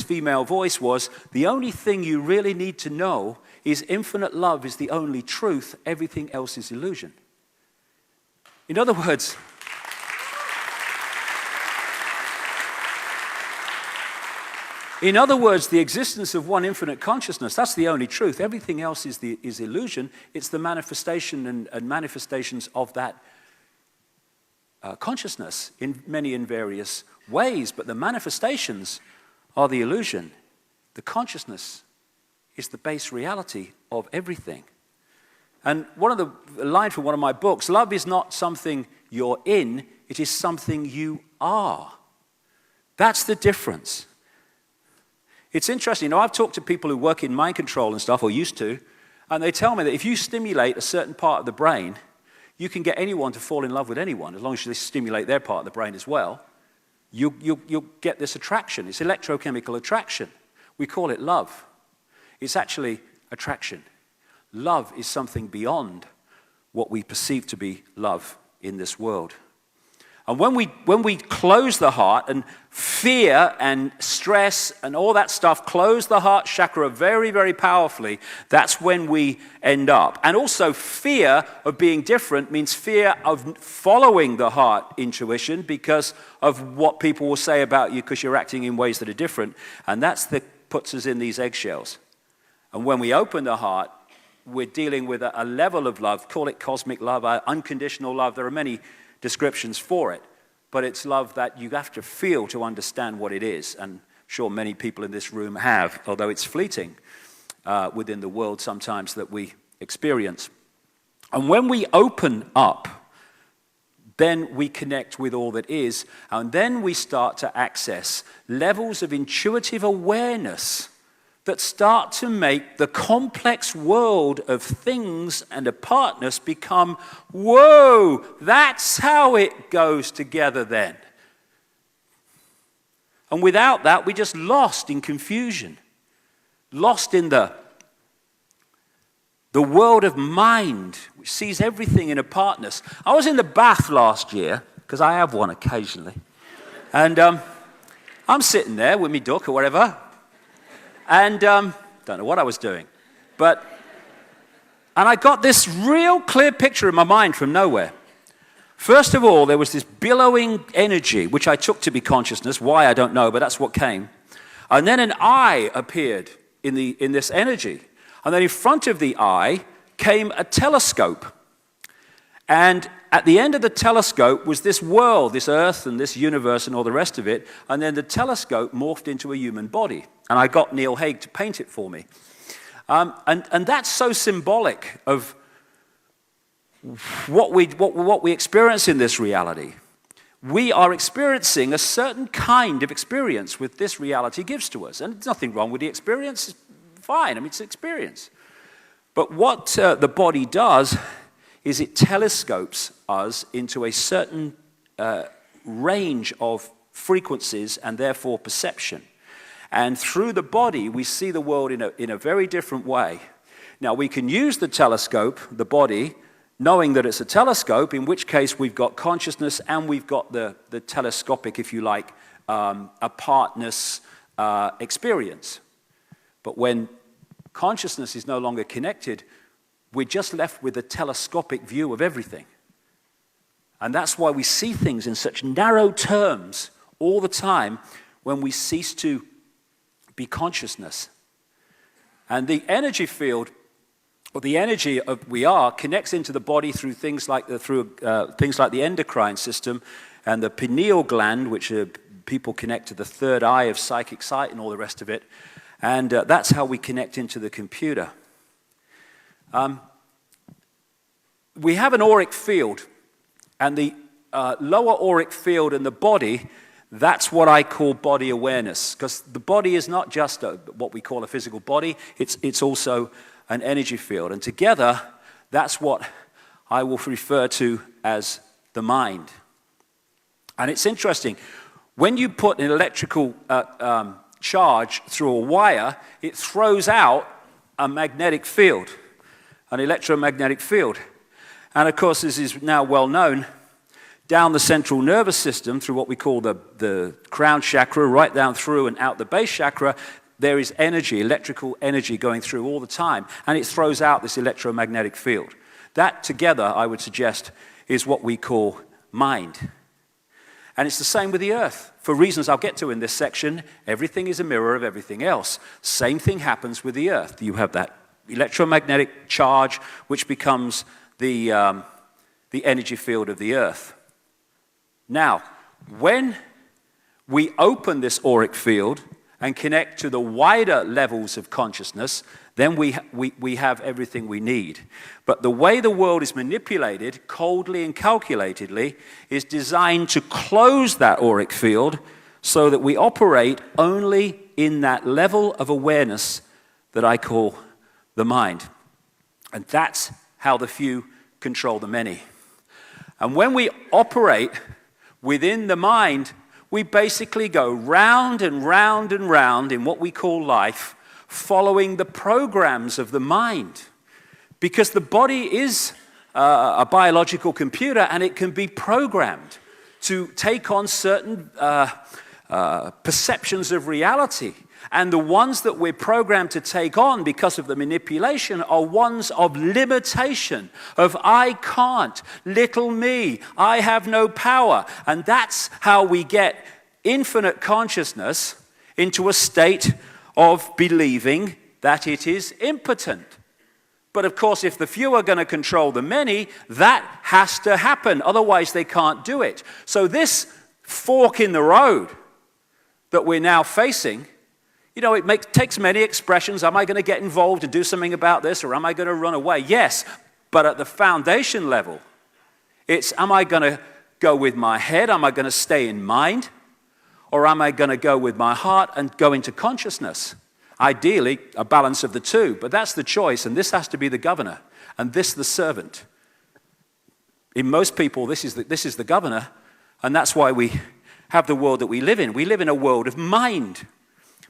female voice was, the only thing you really need to know is infinite love is the only truth, everything else is illusion. In other words, the existence of one infinite consciousness, that's the only truth. Everything else is illusion. It's the manifestation and manifestations of that consciousness in many and various ways, but the manifestations are the illusion. The consciousness is the base reality of everything. And one of the lines from one of my books, love is not something you're in, it is something you are. That's the difference. It's interesting, I've talked to people who work in mind control and stuff, or used to, and they tell me that if you stimulate a certain part of the brain, you can get anyone to fall in love with anyone, as long as you stimulate their part of the brain as well. You'll get this attraction. It's electrochemical attraction. We call it love. It's actually attraction. Love is something beyond what we perceive to be love in this world. And when we close the heart, and fear and stress and all that stuff close the heart chakra very, very powerfully, that's when we end up. And also fear of being different means fear of following the heart intuition because of what people will say about you because you're acting in ways that are different. And that's that puts us in these eggshells. And when we open the heart, we're dealing with a level of love, call it cosmic love, unconditional love. There are many descriptions for it, but it's love that you have to feel to understand what it is, and I'm sure many people in this room have, although it's fleeting within the world sometimes that we experience. And when we open up, then we connect with all that is, and then we start to access levels of intuitive awareness that start to make the complex world of things and apartness become, whoa, that's how it goes together then. And without that, we're just lost in confusion, lost in the world of mind, which sees everything in apartness. I was in the bath last year, because I have one occasionally, and I'm sitting there with me duck or whatever, and don't know what I was doing, and I got this real clear picture in my mind from nowhere. First of all, there was this billowing energy, which I took to be consciousness. Why, I don't know, but that's what came. And then an eye appeared in this energy. And then in front of the eye came a telescope. And at the end of the telescope was this world, this earth and this universe and all the rest of it. And then the telescope morphed into a human body. And I got Neil Haig to paint it for me. And that's so symbolic of what we experience in this reality. We are experiencing a certain kind of experience with this reality gives to us. And there's nothing wrong with the experience. It's fine. I mean, it's an experience. But what the body does is it telescopes us into a certain range of frequencies and therefore perception. And through the body, we see the world in a very different way. Now, we can use the telescope, the body, knowing that it's a telescope, in which case we've got consciousness and we've got the telescopic, if you like, apartness experience. But when consciousness is no longer connected, we're just left with a telescopic view of everything. And that's why we see things in such narrow terms all the time when we cease to be consciousness. And the energy field, or the energy of we are, connects into the body through things like the endocrine system and the pineal gland, which people connect to the third eye of psychic sight and all the rest of it. And that's how we connect into the computer. We have an auric field, and the lower auric field in the body, that's what I call body awareness, because the body is not just what we call a physical body, it's also an energy field. And together, that's what I will refer to as the mind. And it's interesting, when you put an electrical charge through a wire, it throws out a magnetic field, an electromagnetic field. And of course, this is now well known down the central nervous system through what we call the crown chakra, right down through and out the base chakra, there is energy, electrical energy going through all the time, and it throws out this electromagnetic field. That together, I would suggest, is what we call mind. And it's the same with the earth. For reasons I'll get to in this section, everything is a mirror of everything else. Same thing happens with the earth. You have that electromagnetic charge, which becomes the energy field of the earth. Now, when we open this auric field and connect to the wider levels of consciousness, then we have everything we need. But the way the world is manipulated, coldly and calculatedly, is designed to close that auric field so that we operate only in that level of awareness that I call the mind. And that's how the few control the many. And when we operate within the mind, we basically go round and round and round in what we call life, following the programs of the mind. Because the body is a biological computer, and it can be programmed to take on certain perceptions of reality. And the ones that we're programmed to take on because of the manipulation are ones of limitation, of I can't, little me, I have no power. And that's how we get infinite consciousness into a state of believing that it is impotent. But of course, if the few are going to control the many, that has to happen. Otherwise, they can't do it. So this fork in the road that we're now facing, you know, it takes many expressions. Am I going to get involved and do something about this, or am I going to run away? Yes, but at the foundation level, it's am I going to go with my head? Am I going to stay in mind? Or am I going to go with my heart and go into consciousness? Ideally, a balance of the two, but that's the choice, and this has to be the governor, and this the servant. In most people, this is the governor, and that's why we have the world that we live in. We live in a world of mind.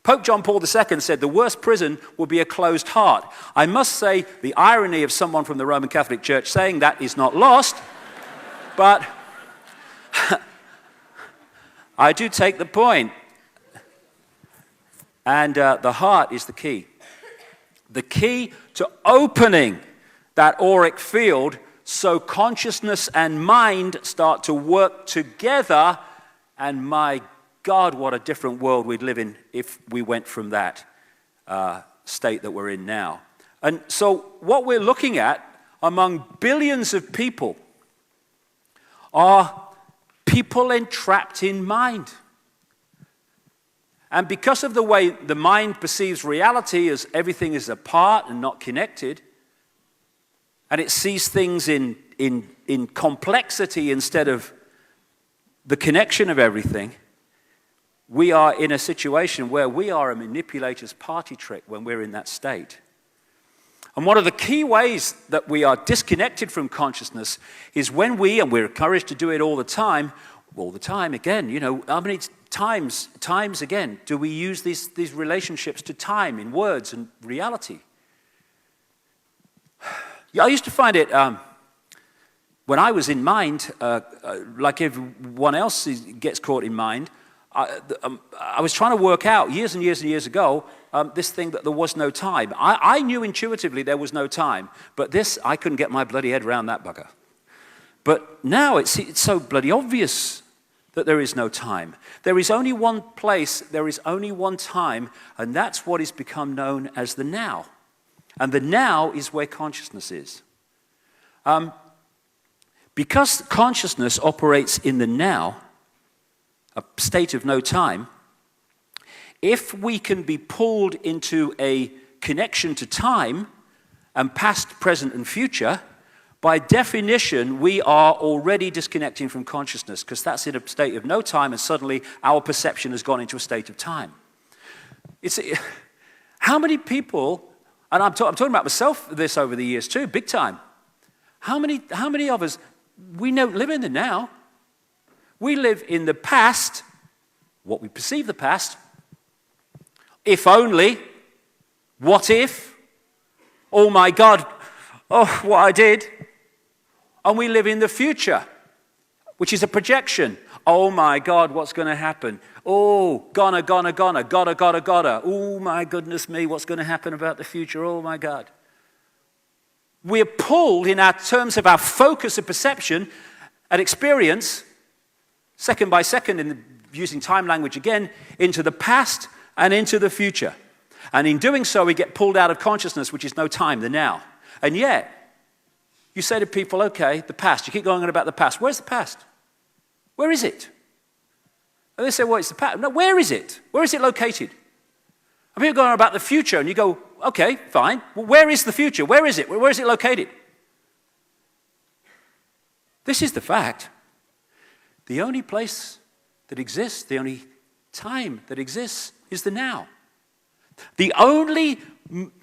Pope John Paul II said the worst prison will be a closed heart. I must say the irony of someone from the Roman Catholic Church saying that is not lost, but I do take the point. And the heart is the key. The key to opening that auric field so consciousness and mind start to work together. And my God, what a different world we'd live in if we went from that state that we're in now. And so what we're looking at among billions of people are people entrapped in mind. And because of the way the mind perceives reality as everything is apart and not connected, and it sees things in complexity instead of the connection of everything, we are in a situation where we are a manipulator's party trick when we're in that state. And one of the key ways that we are disconnected from consciousness is when and we're encouraged to do it all the time again, you know, how many times again do we use these relationships to time in words and reality? I used to find it, when I was in mind, like everyone else gets caught in mind, I was trying to work out years and years and years ago this thing that there was no time. I knew intuitively there was no time, but this, I couldn't get my bloody head around that bugger. But now it's so bloody obvious that there is no time. There is only one place, there is only one time, and that's what is become known as the now. And the now is where consciousness is. Because consciousness operates in the now, a state of no time, if we can be pulled into a connection to time and past, present, and future, by definition, we are already disconnecting from consciousness because that's in a state of no time, and suddenly our perception has gone into a state of time. How many people, and I'm talking about myself this over the years too, big time. How many of us, we don't live in the now. We live in the past, what we perceive the past. If only, what if, oh my God, oh, what I did. And we live in the future. which is a projection. Oh my God, what's going to happen? Oh, gotta. Oh my goodness me, what's going to happen about the future? Oh my God. We're pulled in our terms of our focus of perception and experience, second by second, using time language again, into the past and into the future. And in doing so, we get pulled out of consciousness, which is no time, the now. And yet, you say to people, okay, the past. You keep going on about the past. Where's the past? Where is it? And they say, well, it's the past. No, where is it? Where is it located? And people go on about the future, and you go, okay, fine. Well, where is the future? Where is it? Where is it located? This is the fact. The only place that exists, the only time that exists is the now. The only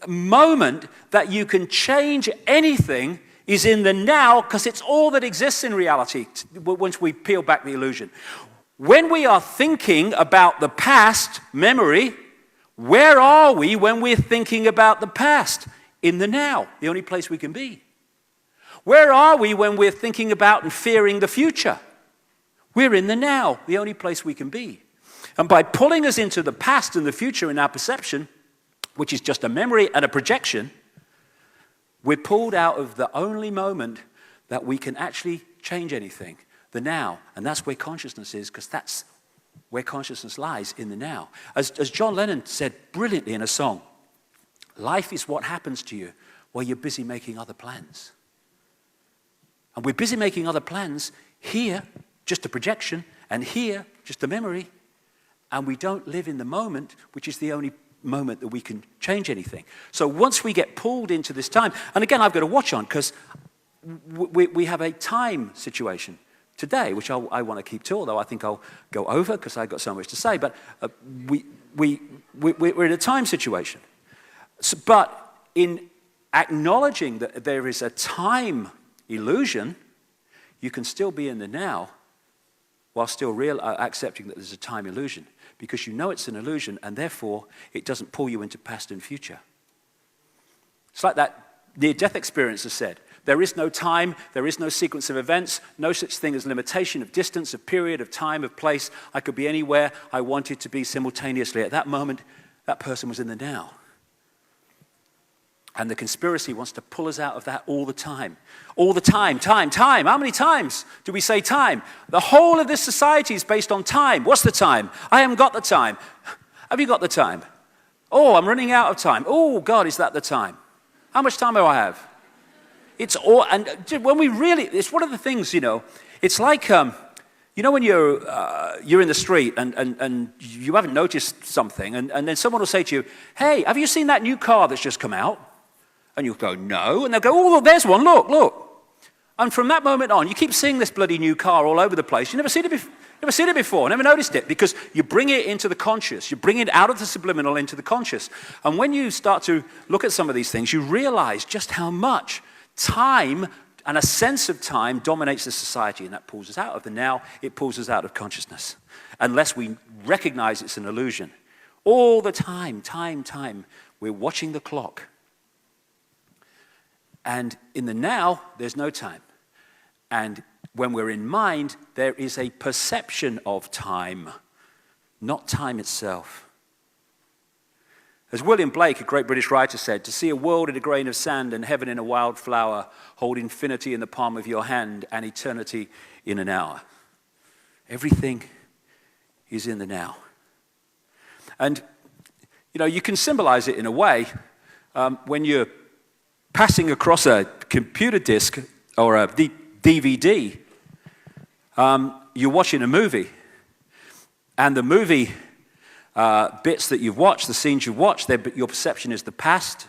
moment that you can change anything is in the now, because it's all that exists in reality once we peel back the illusion. When we are thinking about the past memory, where are we when we're thinking about the past? In the now, the only place we can be. Where are we when we're thinking about and fearing the future? We're in the now, the only place we can be. And by pulling us into the past and the future in our perception, which is just a memory and a projection, we're pulled out of the only moment that we can actually change anything, the now. And that's where consciousness is, because that's where consciousness lies, in the now. As John Lennon said brilliantly in a song, life is what happens to you while you're busy making other plans. And we're busy making other plans here, just a projection, and here, just a memory, and we don't live in the moment, which is the only moment that we can change anything. So once we get pulled into this time, and again, I've got a watch on, because we have a time situation today, which I want to keep to, although I think I'll go over, because I've got so much to say, but we're in a time situation. So, but in acknowledging that there is a time illusion, you can still be in the now, while still accepting that there's a time illusion, because you know it's an illusion, and therefore it doesn't pull you into past and future. It's like that near-death experience has said. There is no time, there is no sequence of events, no such thing as limitation of distance, of period, of time, of place. I could be anywhere I wanted to be simultaneously. At that moment, that person was in the now. And the conspiracy wants to pull us out of that all the time. All the time, time. How many times do we say time? The whole of this society is based on time. What's the time? I haven't got the time. Have you got the time? Oh, I'm running out of time. Oh, God, is that the time? How much time do I have? It's all, and when we really, it's one of the things, it's like, when you're in the street and you haven't noticed something, and then someone will say to you, hey, have you seen that new car that's just come out? And you'll go, no. And they'll go, oh, there's one, look. And from that moment on, you keep seeing this bloody new car all over the place. You've never seen it before, never noticed it, because you bring it into the conscious. You bring it out of the subliminal into the conscious. And when you start to look at some of these things, you realize just how much time and a sense of time dominates the society, and that pulls us out of the now. It pulls us out of consciousness, unless we recognize it's an illusion. All the time, we're watching the clock. And in the now, there's no time. And when we're in mind, there is a perception of time, not time itself. As William Blake, a great British writer, said, to see a world in a grain of sand and heaven in a wild flower, hold infinity in the palm of your hand and eternity in an hour. Everything is in the now. And, you can symbolize it in a way when you're passing across a computer disc or a DVD, you're watching a movie, and the movie bits that you've watched, the scenes you've watched, your perception is the past.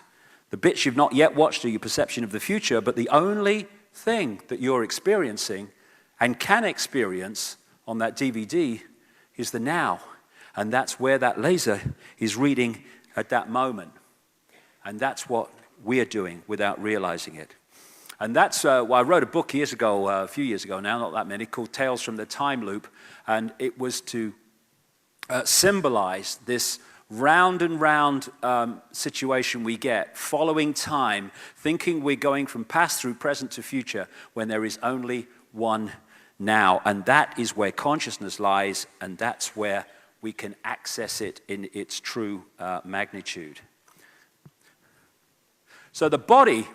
The bits you've not yet watched are your perception of the future, but the only thing that you're experiencing and can experience on that DVD is the now, and that's where that laser is reading at that moment, and that's what we're doing without realizing it. And that's why I wrote a book a few years ago now, not that many, called Tales from the Time Loop, and it was to symbolize this round and round situation we get, following time, thinking we're going from past through present to future, when there is only one now, and that is where consciousness lies, and that's where we can access it in its true magnitude. So the body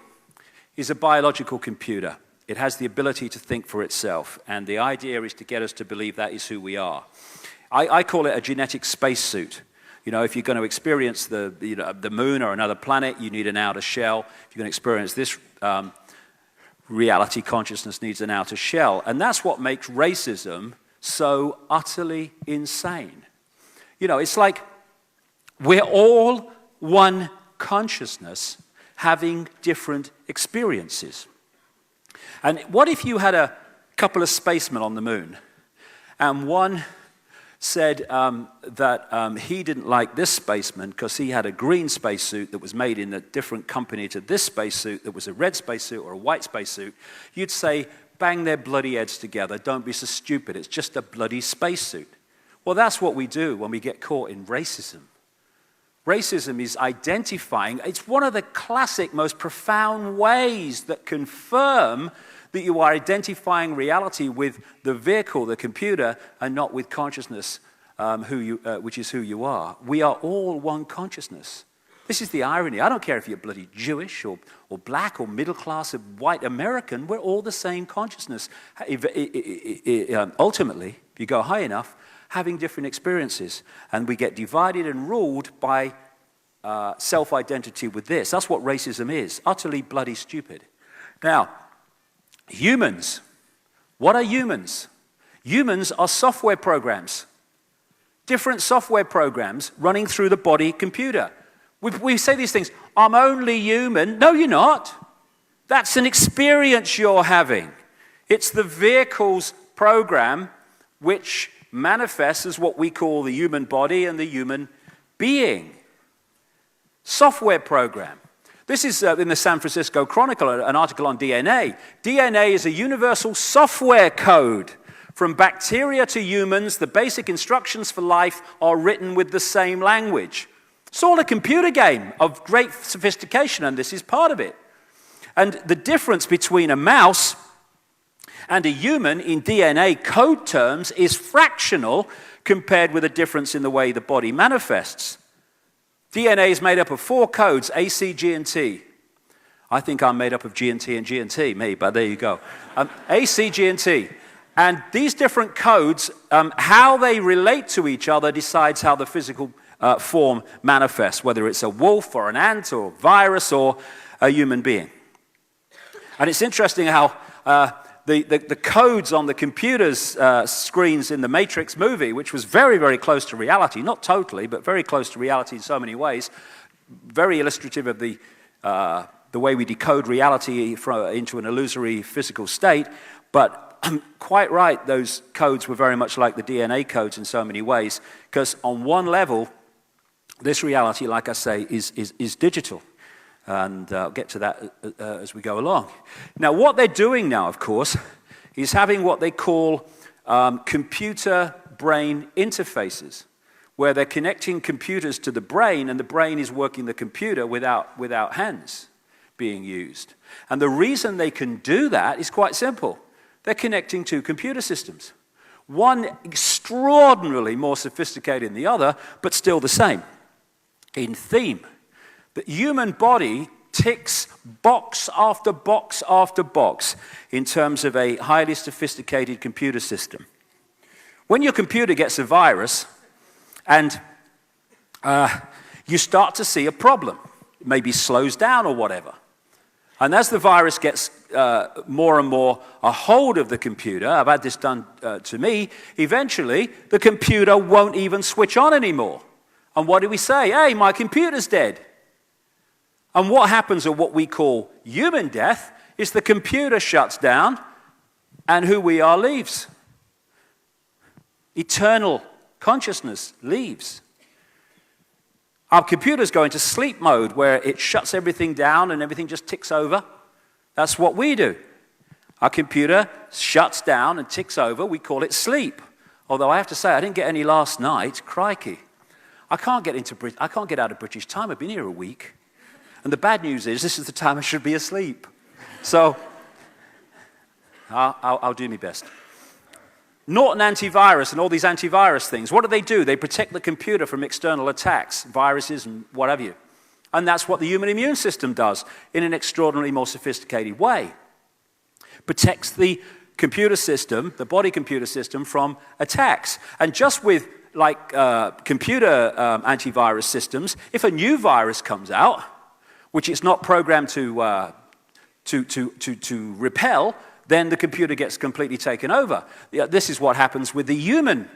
is a biological computer. It has the ability to think for itself, and the idea is to get us to believe that is who we are. I call it a genetic spacesuit. You know, if you're going to experience the moon or another planet, you need an outer shell. If you're going to experience this reality, consciousness needs an outer shell. And that's what makes racism so utterly insane. You know, it's like we're all one consciousness having different experiences. And what if you had a couple of spacemen on the moon, and one said that he didn't like this spaceman because he had a green spacesuit that was made in a different company to this spacesuit that was a red spacesuit or a white spacesuit? You'd say, bang their bloody heads together, don't be so stupid, it's just a bloody spacesuit. Well, that's what we do when we get caught in racism. Racism is identifying, it's one of the classic, most profound ways that confirm that you are identifying reality with the vehicle, the computer, and not with consciousness, which is who you are. We are all one consciousness. This is the irony. I don't care if you're bloody Jewish or black or middle class or white American, we're all the same consciousness. Ultimately, if you go high enough, having different experiences, and we get divided and ruled by self-identity with this. That's what racism is, utterly bloody stupid. Now, humans. What are humans? Humans are software programs. Different software programs running through the body computer. We say these things, I'm only human. No, you're not. That's an experience you're having. It's the vehicle's program which manifests as what we call the human body and the human being. Software program. This is in the San Francisco Chronicle, an article on DNA. DNA is a universal software code. From bacteria to humans, the basic instructions for life are written with the same language. It's all a computer game of great sophistication, and this is part of it. And the difference between a mouse and a human in DNA code terms is fractional compared with a difference in the way the body manifests. DNA is made up of 4 codes, A, C, G, and T. I think I'm made up of G and T and G and T, me, but there you go. A, C, G, and T. And these different codes, how they relate to each other decides how the physical form manifests, whether it's a wolf or an ant or a virus or a human being. And it's interesting how the codes on the computer's screens in the Matrix movie, which was very, very close to reality, not totally, but very close to reality in so many ways, very illustrative of the way we decode reality into an illusory physical state, but quite right, those codes were very much like the DNA codes in so many ways, because on one level, this reality, like I say, is digital. And I'll get to that as we go along. Now, what they're doing now, of course, is having what they call computer-brain interfaces, where they're connecting computers to the brain, and the brain is working the computer without hands being used. And the reason they can do that is quite simple. They're connecting 2 computer systems. One extraordinarily more sophisticated than the other, but still the same in theme. The human body ticks box after box after box in terms of a highly sophisticated computer system. When your computer gets a virus and you start to see a problem, it maybe slows down or whatever. And as the virus gets more and more a hold of the computer, I've had this done to me, eventually the computer won't even switch on anymore. And what do we say? Hey, my computer's dead. And what happens at what we call human death is the computer shuts down and who we are leaves. Eternal consciousness leaves. Our computers go into sleep mode where it shuts everything down and everything just ticks over. That's what we do. Our computer shuts down and ticks over. We call it sleep. Although I have to say, I didn't get any last night. Crikey. I can't get out of British time. I've been here a week. And the bad news is, this is the time I should be asleep. So, I'll do my best. Norton antivirus and all these antivirus things, what do? They protect the computer from external attacks, viruses and what have you. And that's what the human immune system does in an extraordinarily more sophisticated way. Protects the computer system, the body computer system, from attacks. And just with like computer antivirus systems, if a new virus comes out, which it's not programmed to repel, then the computer gets completely taken over. This is what happens with the human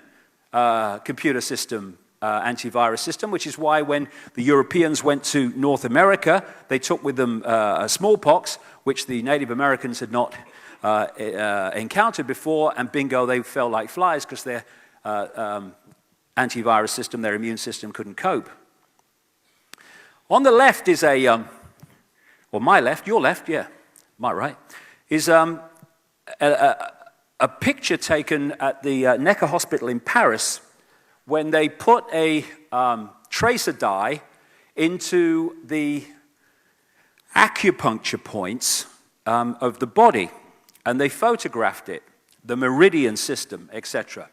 computer system, antivirus system, which is why when the Europeans went to North America, they took with them smallpox, which the Native Americans had not encountered before, and bingo, they fell like flies because their antivirus system, their immune system, couldn't cope. On the left is or my left, your left, yeah, my right, is a picture taken at the Necker Hospital in Paris when they put a tracer dye into the acupuncture points of the body, and they photographed it, the meridian system, etc.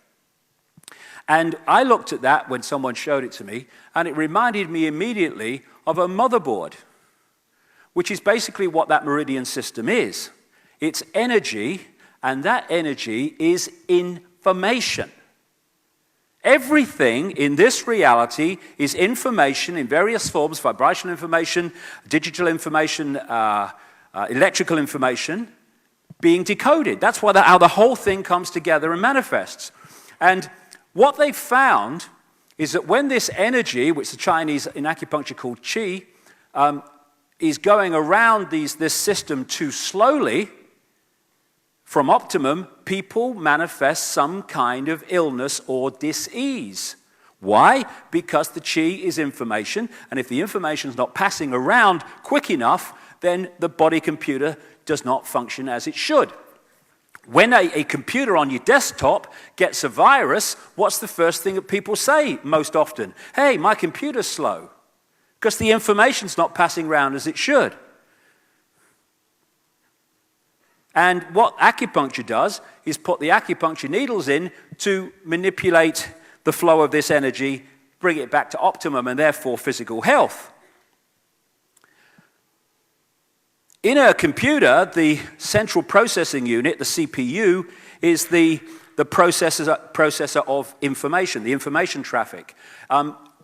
And I looked at that when someone showed it to me, and it reminded me immediately of a motherboard, which is basically what that meridian system is. It's energy, and that energy is information. Everything in this reality is information in various forms: vibrational information, digital information, electrical information, being decoded. That's how the whole thing comes together and manifests. And what they found is that when this energy, which the Chinese in acupuncture call qi, is going around this system too slowly, from optimum, people manifest some kind of illness or dis-ease. Why? Because the qi is information, and if the information is not passing around quick enough, then the body computer does not function as it should. When a computer on your desktop gets a virus, what's the first thing that people say most often? Hey, my computer's slow, because the information's not passing around as it should. And what acupuncture does is put the acupuncture needles in to manipulate the flow of this energy, bring it back to optimum, and therefore physical health. In a computer, the central processing unit, the CPU, is the processor of information, the information traffic.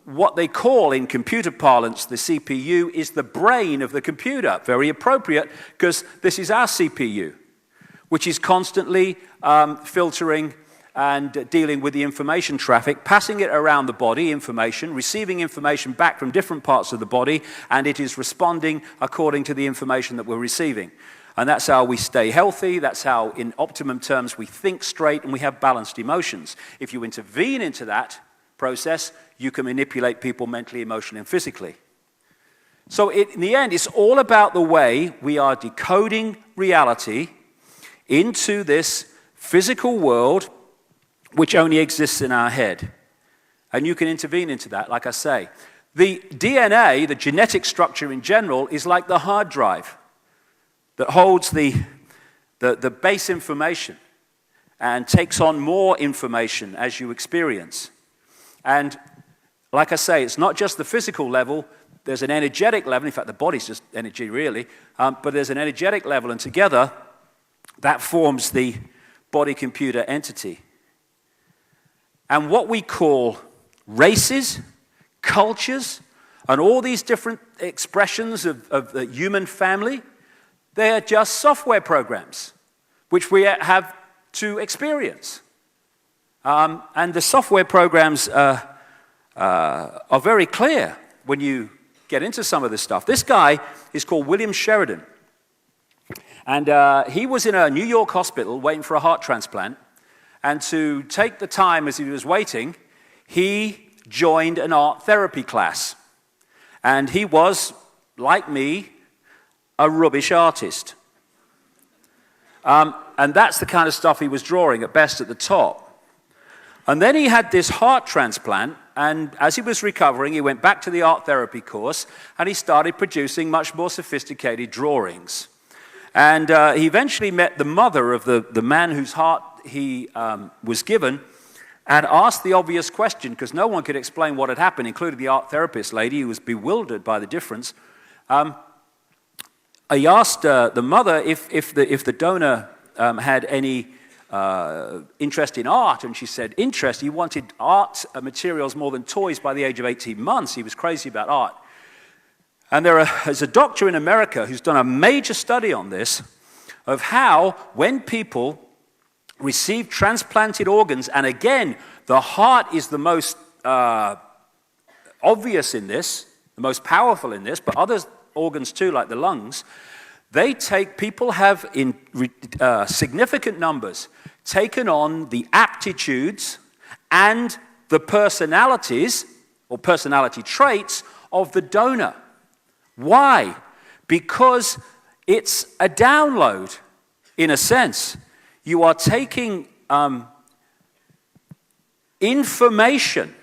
What they call in computer parlance the CPU is the brain of the computer. Very appropriate, because this is our CPU, which is constantly filtering and dealing with the information traffic, passing it around the body, information, receiving information back from different parts of the body, and it is responding according to the information that we're receiving. And that's how we stay healthy, that's how, in optimum terms, we think straight and we have balanced emotions. If you intervene into that process, you can manipulate people mentally, emotionally, and physically. So in the end, it's all about the way we are decoding reality into this physical world which only exists in our head. And you can intervene into that, like I say. The DNA, the genetic structure in general, is like the hard drive that holds the base information and takes on more information as you experience. And like I say, it's not just the physical level, there's an energetic level. In fact, the body's just energy, really. But there's an energetic level, and together, that forms the body-computer entity. And what we call races, cultures, and all these different expressions of the human family, they are just software programs, which we have to experience. And the software programs are very clear when you get into some of this stuff. This guy is called William Sheridan. And he was in a New York hospital waiting for a heart transplant. And to take the time as he was waiting, he joined an art therapy class. And he was, like me, a rubbish artist. And that's the kind of stuff he was drawing, at best at the top. And then he had this heart transplant, and as he was recovering, he went back to the art therapy course, and he started producing much more sophisticated drawings. And he eventually met the mother of the man whose heart he was given and asked the obvious question, because no one could explain what had happened, including the art therapist lady who was bewildered by the difference. He asked the mother if the donor had any interest in art, and she said interest. He wanted art materials more than toys by the age of 18 months. He was crazy about art. And there's a doctor in America who's done a major study on this, of how when people receive transplanted organs, and again, the heart is the most obvious in this, the most powerful in this, but other organs too, like the lungs, people have in significant numbers taken on the aptitudes and the personalities or personality traits of the donor. Why? Because it's a download, in a sense. You are taking information,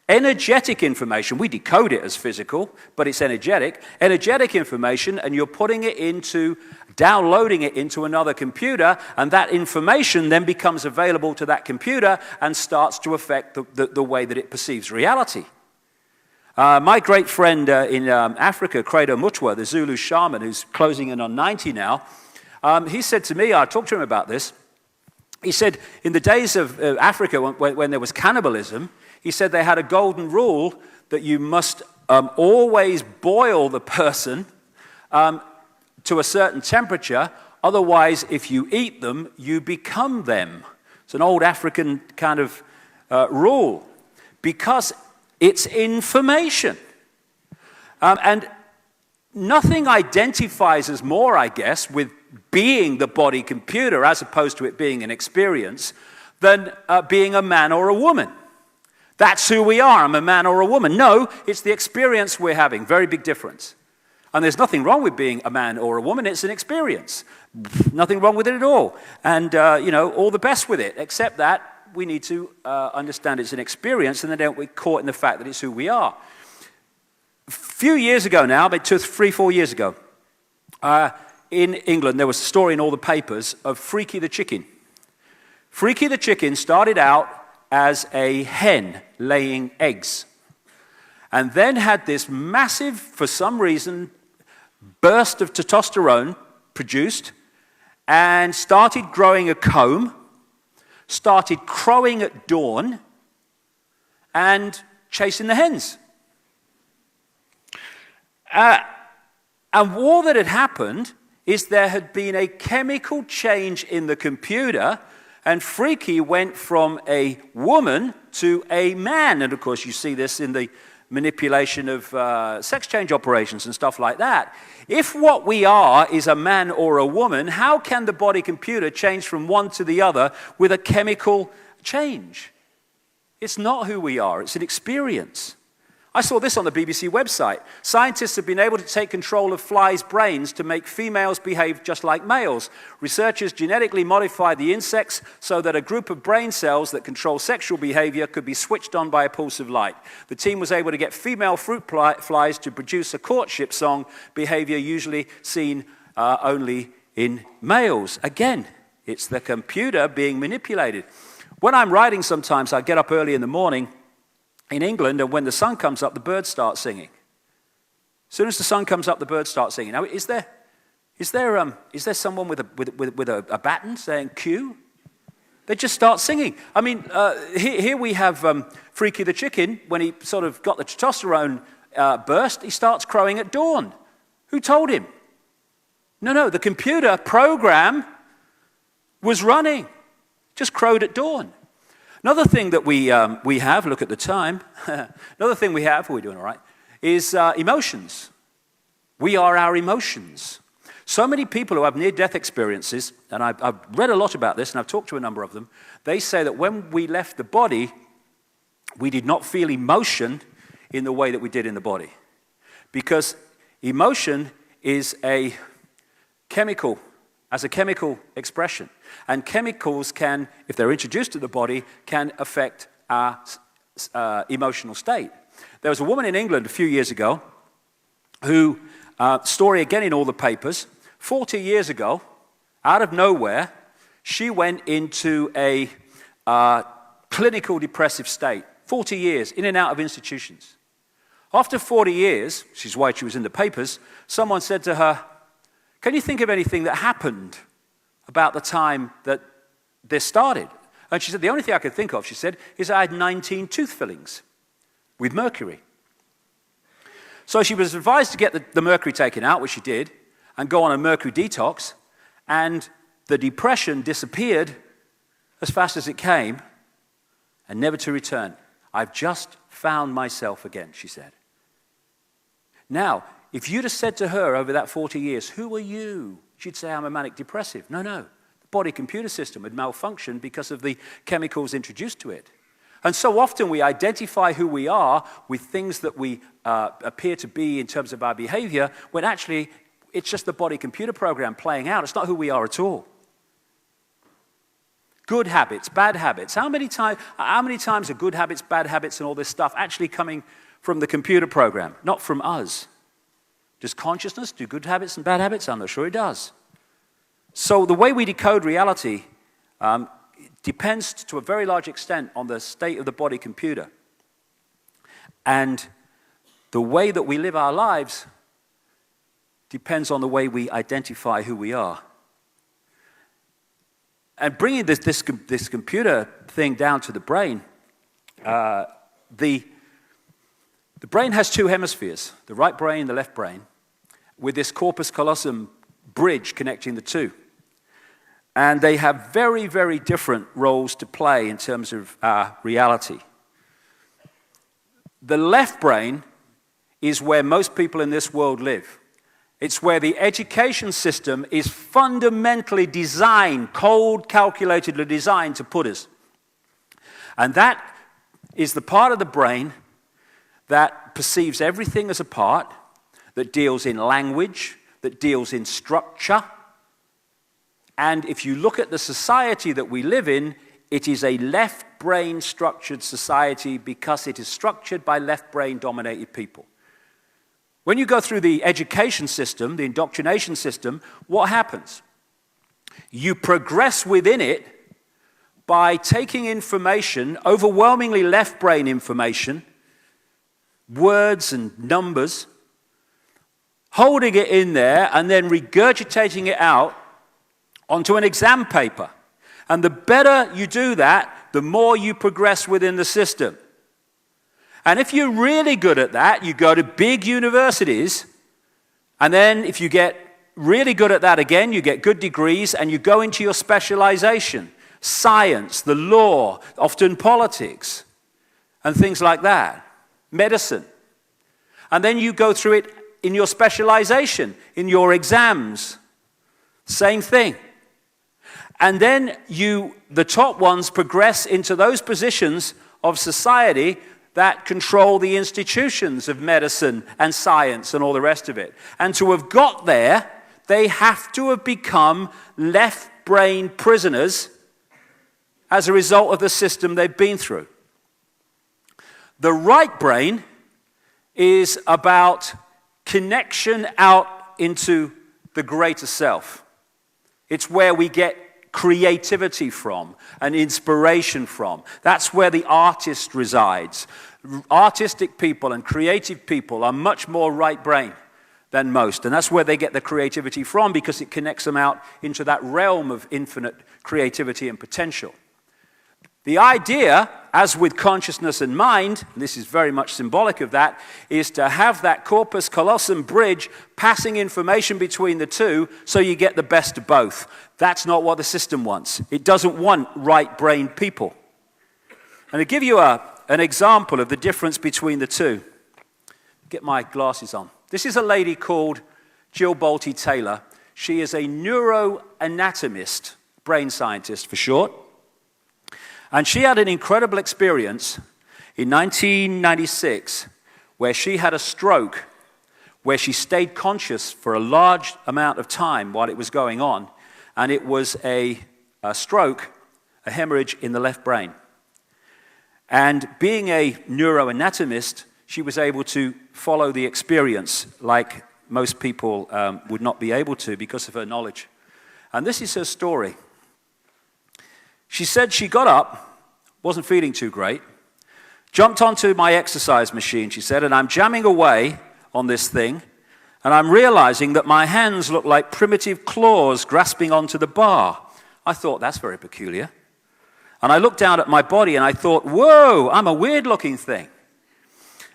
energetic information. We decode it as physical, but it's energetic information, and you're downloading it into another computer, and that information then becomes available to that computer and starts to affect the way that it perceives reality. My great friend in Africa, Credo Mutwa, the Zulu shaman who's closing in on 90 now, he said to me, I talked to him about this, he said in the days of Africa when there was cannibalism, he said they had a golden rule that you must always boil the person to a certain temperature, otherwise if you eat them, you become them. It's an old African kind of rule, because it's information. And nothing identifies us more, I guess, with being the body computer as opposed to it being an experience than being a man or a woman. That's who we are. I'm a man or a woman. No, it's the experience we're having. Very big difference. And there's nothing wrong with being a man or a woman. It's an experience. Nothing wrong with it at all. And, all the best with it, except that we need to understand it's an experience, and then don't get caught in the fact that it's who we are. A few years ago now, about 2, 3, 4 years ago, in England, there was a story in all the papers of Freaky the chicken. Freaky the chicken started out as a hen laying eggs, and then had this massive, for some reason, burst of testosterone produced, and started growing a comb, started crowing at dawn, and chasing the hens. And all that had happened is there had been a chemical change in the computer, and Freaky went from a woman to a man. And of course, you see this in the manipulation of sex change operations and stuff like that. If what we are is a man or a woman, how can the body computer change from one to the other with a chemical change? It's not who we are, it's an experience. I saw this on the BBC website. Scientists have been able to take control of flies' brains to make females behave just like males. Researchers genetically modified the insects so that a group of brain cells that control sexual behavior could be switched on by a pulse of light. The team was able to get female fruit flies to produce a courtship song, behavior usually seen only in males. Again, it's the computer being manipulated. When I'm writing sometimes, I get up early in the morning in England, and when the sun comes up, the birds start singing. As soon as the sun comes up, the birds start singing. Now, is there someone with a baton saying cue? They just start singing. I mean, here we have Freaky the chicken. When he sort of got the testosterone burst, he starts crowing at dawn. Who told him? No, the computer program was running. Just crowed at dawn. Another thing that we have, look at the time, another thing we have, we're doing all right, is emotions. We are our emotions. So many people who have near-death experiences, and I've read a lot about this, and I've talked to a number of them, they say that when we left the body, we did not feel emotion in the way that we did in the body. Because emotion is a chemical expression. And chemicals can, if they're introduced to the body, can affect our emotional state. There was a woman in England a few years ago who, story again in all the papers, 40 years ago, out of nowhere, she went into a clinical depressive state, 40 years, in and out of institutions. After 40 years, which is why she was in the papers, someone said to her, "Can you think of anything that happened about the time that this started?" And she said, "The only thing I could think of," she said, "is I had 19 tooth fillings with mercury." So she was advised to get the mercury taken out, which she did, and go on a mercury detox, and the depression disappeared as fast as it came, and never to return. "I've just found myself again," she said. Now, if you'd have said to her over that 40 years, "Who are you?" she'd say, "I'm a manic depressive." No. The body-computer system had malfunctioned because of the chemicals introduced to it. And so often we identify who we are with things that we appear to be in terms of our behavior, when actually it's just the body-computer program playing out. It's not who we are at all. Good habits, bad habits. How many times are good habits, bad habits, and all this stuff actually coming from the computer program, not from us? Does consciousness do good habits and bad habits? I'm not sure it does. So the way we decode reality depends to a very large extent on the state of the body computer. And the way that we live our lives depends on the way we identify who we are. And bringing this computer thing down to the brain, the brain has two hemispheres, the right brain and the left brain, with this corpus callosum bridge connecting the two. And they have very, very different roles to play in terms of reality. The left brain is where most people in this world live. It's where the education system is fundamentally designed, cold, calculatedly designed to put us. And that is the part of the brain that perceives everything as a part, that deals in language, that deals in structure. And if you look at the society that we live in, it is a left-brain structured society because it is structured by left-brain dominated people. When you go through the education system, the indoctrination system, what happens? You progress within it by taking information, overwhelmingly left-brain information, words and numbers, holding it in there and then regurgitating it out onto an exam paper. And the better you do that, the more you progress within the system. And if you're really good at that, you go to big universities, and then if you get really good at that again, you get good degrees, and you go into your specialization, science, the law, often politics, and things like that, medicine. And then you go through it in your specialization, in your exams, same thing. And then the top ones progress into those positions of society that control the institutions of medicine and science and all the rest of it. And to have got there, they have to have become left-brain prisoners as a result of the system they've been through. The right brain is about connection out into the greater self. It's where we get creativity from and inspiration from. That's where the artist resides. Artistic people and creative people are much more right brain than most, and that's where they get the creativity from, because it connects them out into that realm of infinite creativity and potential. The idea, as with consciousness and mind, and this is very much symbolic of that, is to have that corpus callosum bridge passing information between the two so you get the best of both. That's not what the system wants. It doesn't want right-brained people. And to give you an example of the difference between the two, get my glasses on. This is a lady called Jill Bolte Taylor. She is a neuroanatomist, brain scientist for short. And she had an incredible experience in 1996 where she had a stroke, where she stayed conscious for a large amount of time while it was going on. And it was a stroke, a hemorrhage in the left brain. And being a neuroanatomist, she was able to follow the experience like most people would not be able to because of her knowledge. And this is her story. She said she got up, wasn't feeling too great, jumped onto my exercise machine, she said, and I'm jamming away on this thing, and I'm realizing that my hands look like primitive claws grasping onto the bar. I thought, that's very peculiar. And I looked down at my body and I thought, whoa, I'm a weird-looking thing.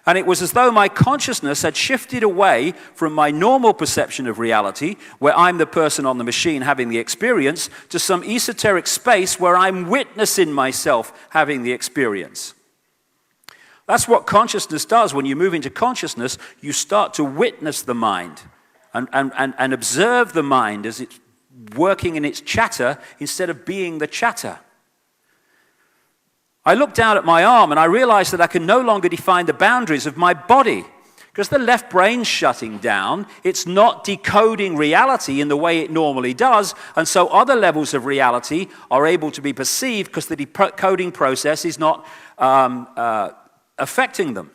And it was as though my consciousness had shifted away from my normal perception of reality, where I'm the person on the machine having the experience, to some esoteric space where I'm witnessing myself having the experience. That's what consciousness does. When you move into consciousness, you start to witness the mind and observe the mind as it's working in its chatter instead of being the chatter. I looked down at my arm and I realized that I can no longer define the boundaries of my body. Because the left brain's shutting down, it's not decoding reality in the way it normally does, and so other levels of reality are able to be perceived because the decoding process is not affecting them.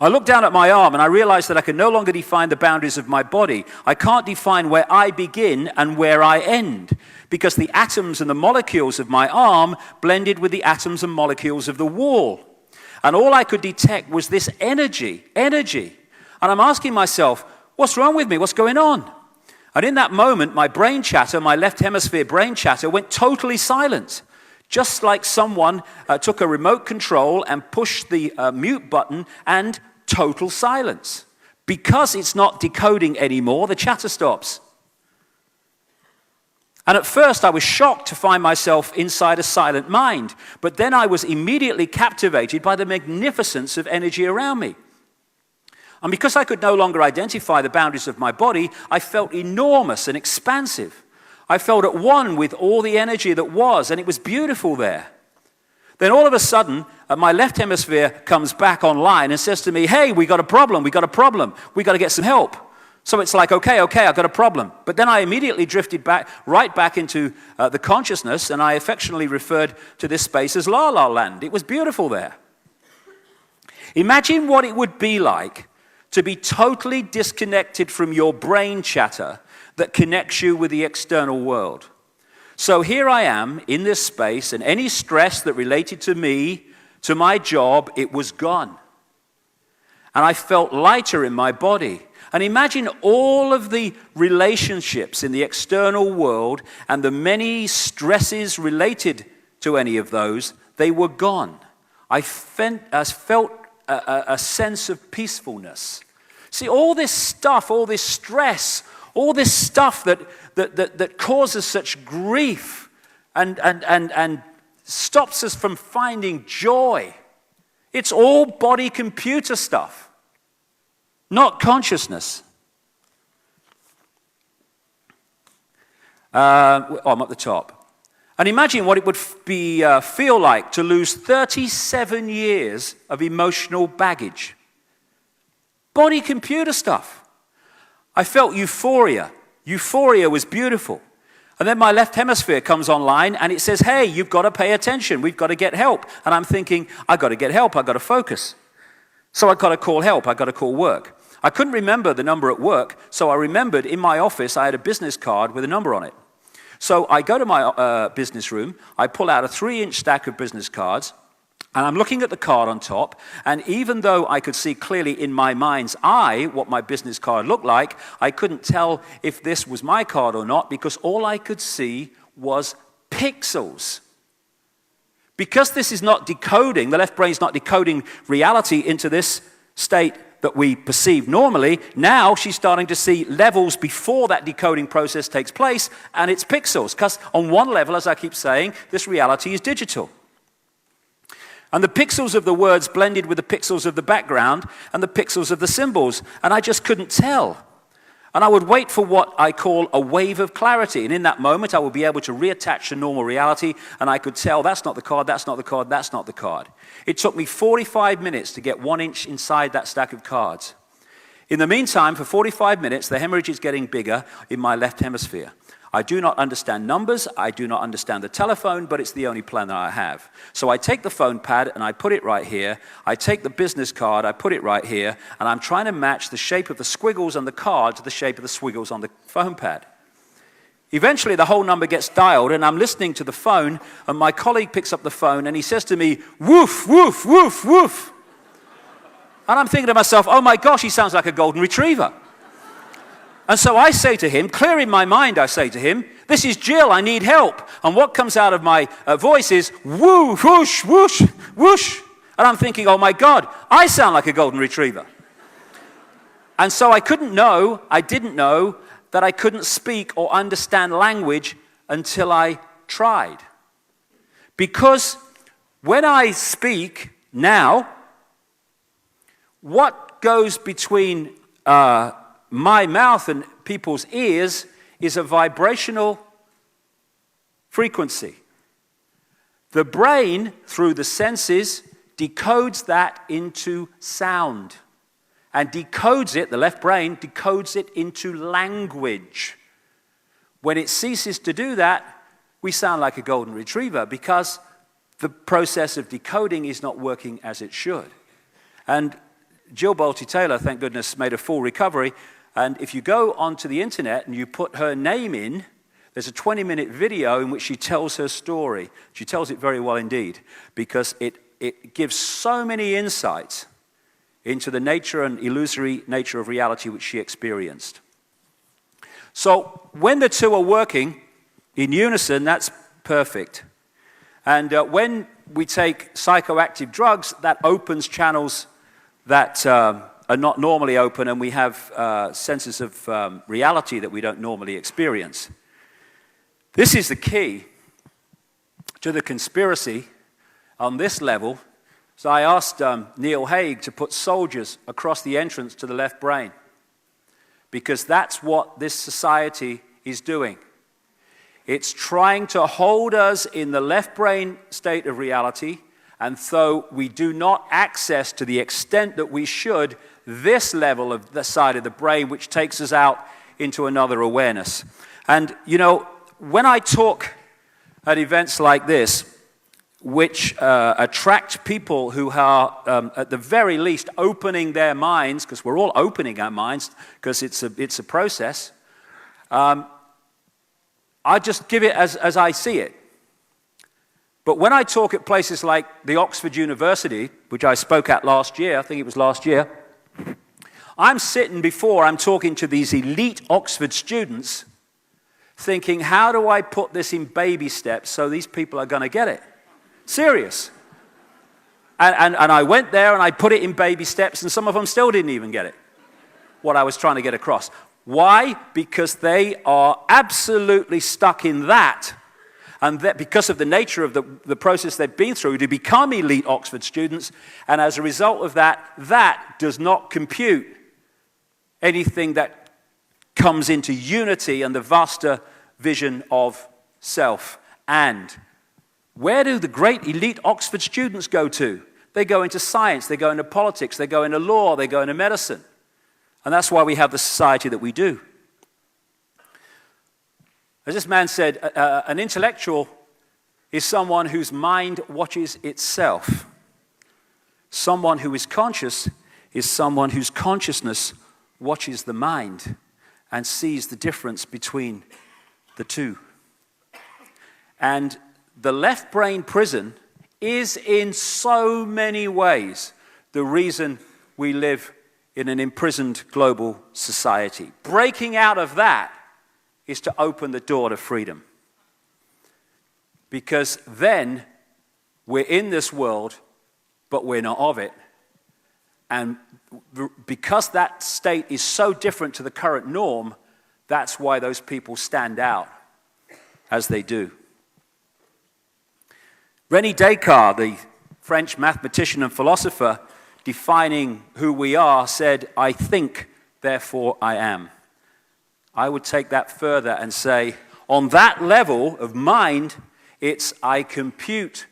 I looked down at my arm and I realized that I can no longer define the boundaries of my body. I can't define where I begin and where I end, because the atoms and the molecules of my arm blended with the atoms and molecules of the wall. And all I could detect was this energy. And I'm asking myself, what's wrong with me? What's going on? And in that moment, my brain chatter, my left hemisphere brain chatter, went totally silent. Just like someone took a remote control and pushed the mute button, and total silence. Because it's not decoding anymore, the chatter stops. And at first I was shocked to find myself inside a silent mind, but then I was immediately captivated by the magnificence of energy around me. And because I could no longer identify the boundaries of my body, I felt enormous and expansive. I felt at one with all the energy that was, and it was beautiful there. Then all of a sudden, my left hemisphere comes back online and says to me, hey, we got a problem, we got to get some help. So it's like, okay, I've got a problem. But then I immediately drifted right back into the consciousness, and I affectionately referred to this space as La La Land. It was beautiful there. Imagine what it would be like to be totally disconnected from your brain chatter that connects you with the external world. So here I am in this space, and any stress that related to me, to my job, it was gone. And I felt lighter in my body. And imagine all of the relationships in the external world and the many stresses related to any of those, they were gone. I felt a sense of peacefulness. See, all this stuff, all this stress, all this stuff that causes such grief and stops us from finding joy, it's all body-computer stuff. Not consciousness. I'm at the top. And imagine what it would feel like to lose 37 years of emotional baggage. Body-computer stuff. I felt euphoria. Euphoria was beautiful. And then my left hemisphere comes online and it says, hey, you've got to pay attention. We've got to get help. And I'm thinking, I've got to get help. I've got to focus. So I've got to call help. I've got to call work. I couldn't remember the number at work, so I remembered in my office I had a business card with a number on it. So I go to my business room, I pull out a 3-inch stack of business cards, and I'm looking at the card on top, and even though I could see clearly in my mind's eye what my business card looked like, I couldn't tell if this was my card or not, because all I could see was pixels. Because this is not decoding, the left brain's not decoding reality into this state that we perceive normally, now she's starting to see levels before that decoding process takes place, and it's pixels. Because on one level, as I keep saying, this reality is digital. And the pixels of the words blended with the pixels of the background and the pixels of the symbols, and I just couldn't tell. And I would wait for what I call a wave of clarity, and in that moment I would be able to reattach to normal reality, and I could tell that's not the card, that's not the card, that's not the card. It took me 45 minutes to get 1 inch inside that stack of cards. In the meantime, for 45 minutes, the hemorrhage is getting bigger in my left hemisphere. I do not understand numbers, I do not understand the telephone, but it's the only plan that I have. So I take the phone pad and I put it right here. I take the business card, I put it right here, and I'm trying to match the shape of the squiggles on the card to the shape of the squiggles on the phone pad. Eventually, the whole number gets dialed, and I'm listening to the phone, and my colleague picks up the phone, and he says to me, "Woof, woof, woof, woof." And I'm thinking to myself, oh my gosh, he sounds like a golden retriever. And so I say to him, clear in my mind, I say to him, "This is Jill, I need help." And what comes out of my voice is, "Woo, whoosh, whoosh, whoosh." And I'm thinking, oh my God, I sound like a golden retriever. And so I didn't know that I couldn't speak or understand language until I tried. Because when I speak now, what goes between my mouth and people's ears is a vibrational frequency. The brain, through the senses, decodes that into sound. And decodes it, the left brain decodes it into language. When it ceases to do that, we sound like a golden retriever because the process of decoding is not working as it should. And Jill Bolte-Taylor, thank goodness, made a full recovery. And if you go onto the internet and you put her name in, there's a 20-minute video in which she tells her story. She tells it very well indeed because it gives so many insights into the nature and illusory nature of reality which she experienced. So when the two are working in unison, that's perfect. And when we take psychoactive drugs, that opens channels that are not normally open, and we have senses of reality that we don't normally experience. This is the key to the conspiracy on this level. So I asked Neil Haig to put soldiers across the entrance to the left brain, because that's what this society is doing. It's trying to hold us in the left brain state of reality, and so we do not access to the extent that we should this level of the side of the brain, which takes us out into another awareness. And, you know, when I talk at events like this, which attract people who are, at the very least, opening their minds, because we're all opening our minds, because it's a process, I just give it as I see it. But when I talk at places like the Oxford University, which I spoke at last year, I think it was last year, I'm talking to these elite Oxford students, thinking, how do I put this in baby steps so these people are going to get it? Serious. And I went there and I put it in baby steps, and some of them still didn't even get it, what I was trying to get across. Why? Because they are absolutely stuck in that. And that because of the nature of the process they've been through to become elite Oxford students, and as a result of that, that does not compute anything that comes into unity and the vaster vision of self. And where do the great elite Oxford students go to? They go into science, they go into politics, they go into law, they go into medicine. And that's why we have the society that we do. As this man said, an intellectual is someone whose mind watches itself. Someone who is conscious is someone whose consciousness watches the mind and sees the difference between the two. And the left brain prison is in so many ways the reason we live in an imprisoned global society. Breaking out of that is to open the door to freedom. Because then we're in this world, but we're not of it. And because that state is so different to the current norm, that's why those people stand out as they do. René Descartes, the French mathematician and philosopher, defining who we are, said, "I think, therefore I am." I would take that further and say, on that level of mind, it's "I compute,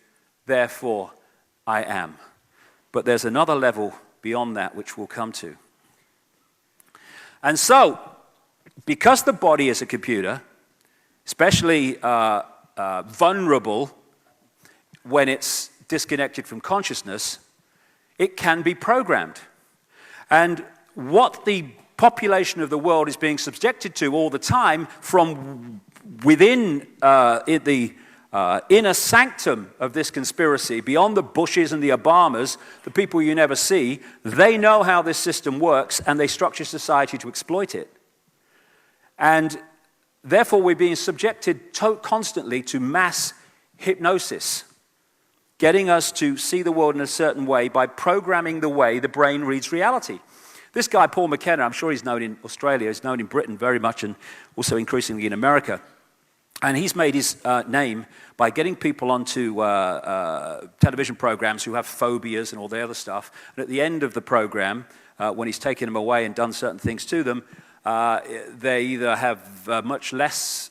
therefore I am." But there's another level beyond that which we'll come to. And so, because the body is a computer, especially vulnerable when it's disconnected from consciousness, it can be programmed. And what the population of the world is being subjected to all the time, from within the inner sanctum of this conspiracy, beyond the Bushes and the Obamas, the people you never see, they know how this system works, and they structure society to exploit it. And therefore, we're being subjected constantly to mass hypnosis, getting us to see the world in a certain way by programming the way the brain reads reality. This guy, Paul McKenna, I'm sure he's known in Australia, he's known in Britain very much, and also increasingly in America. And he's made his name by getting people onto television programs who have phobias and all the other stuff. And at the end of the program, when he's taken them away and done certain things to them, they either have much less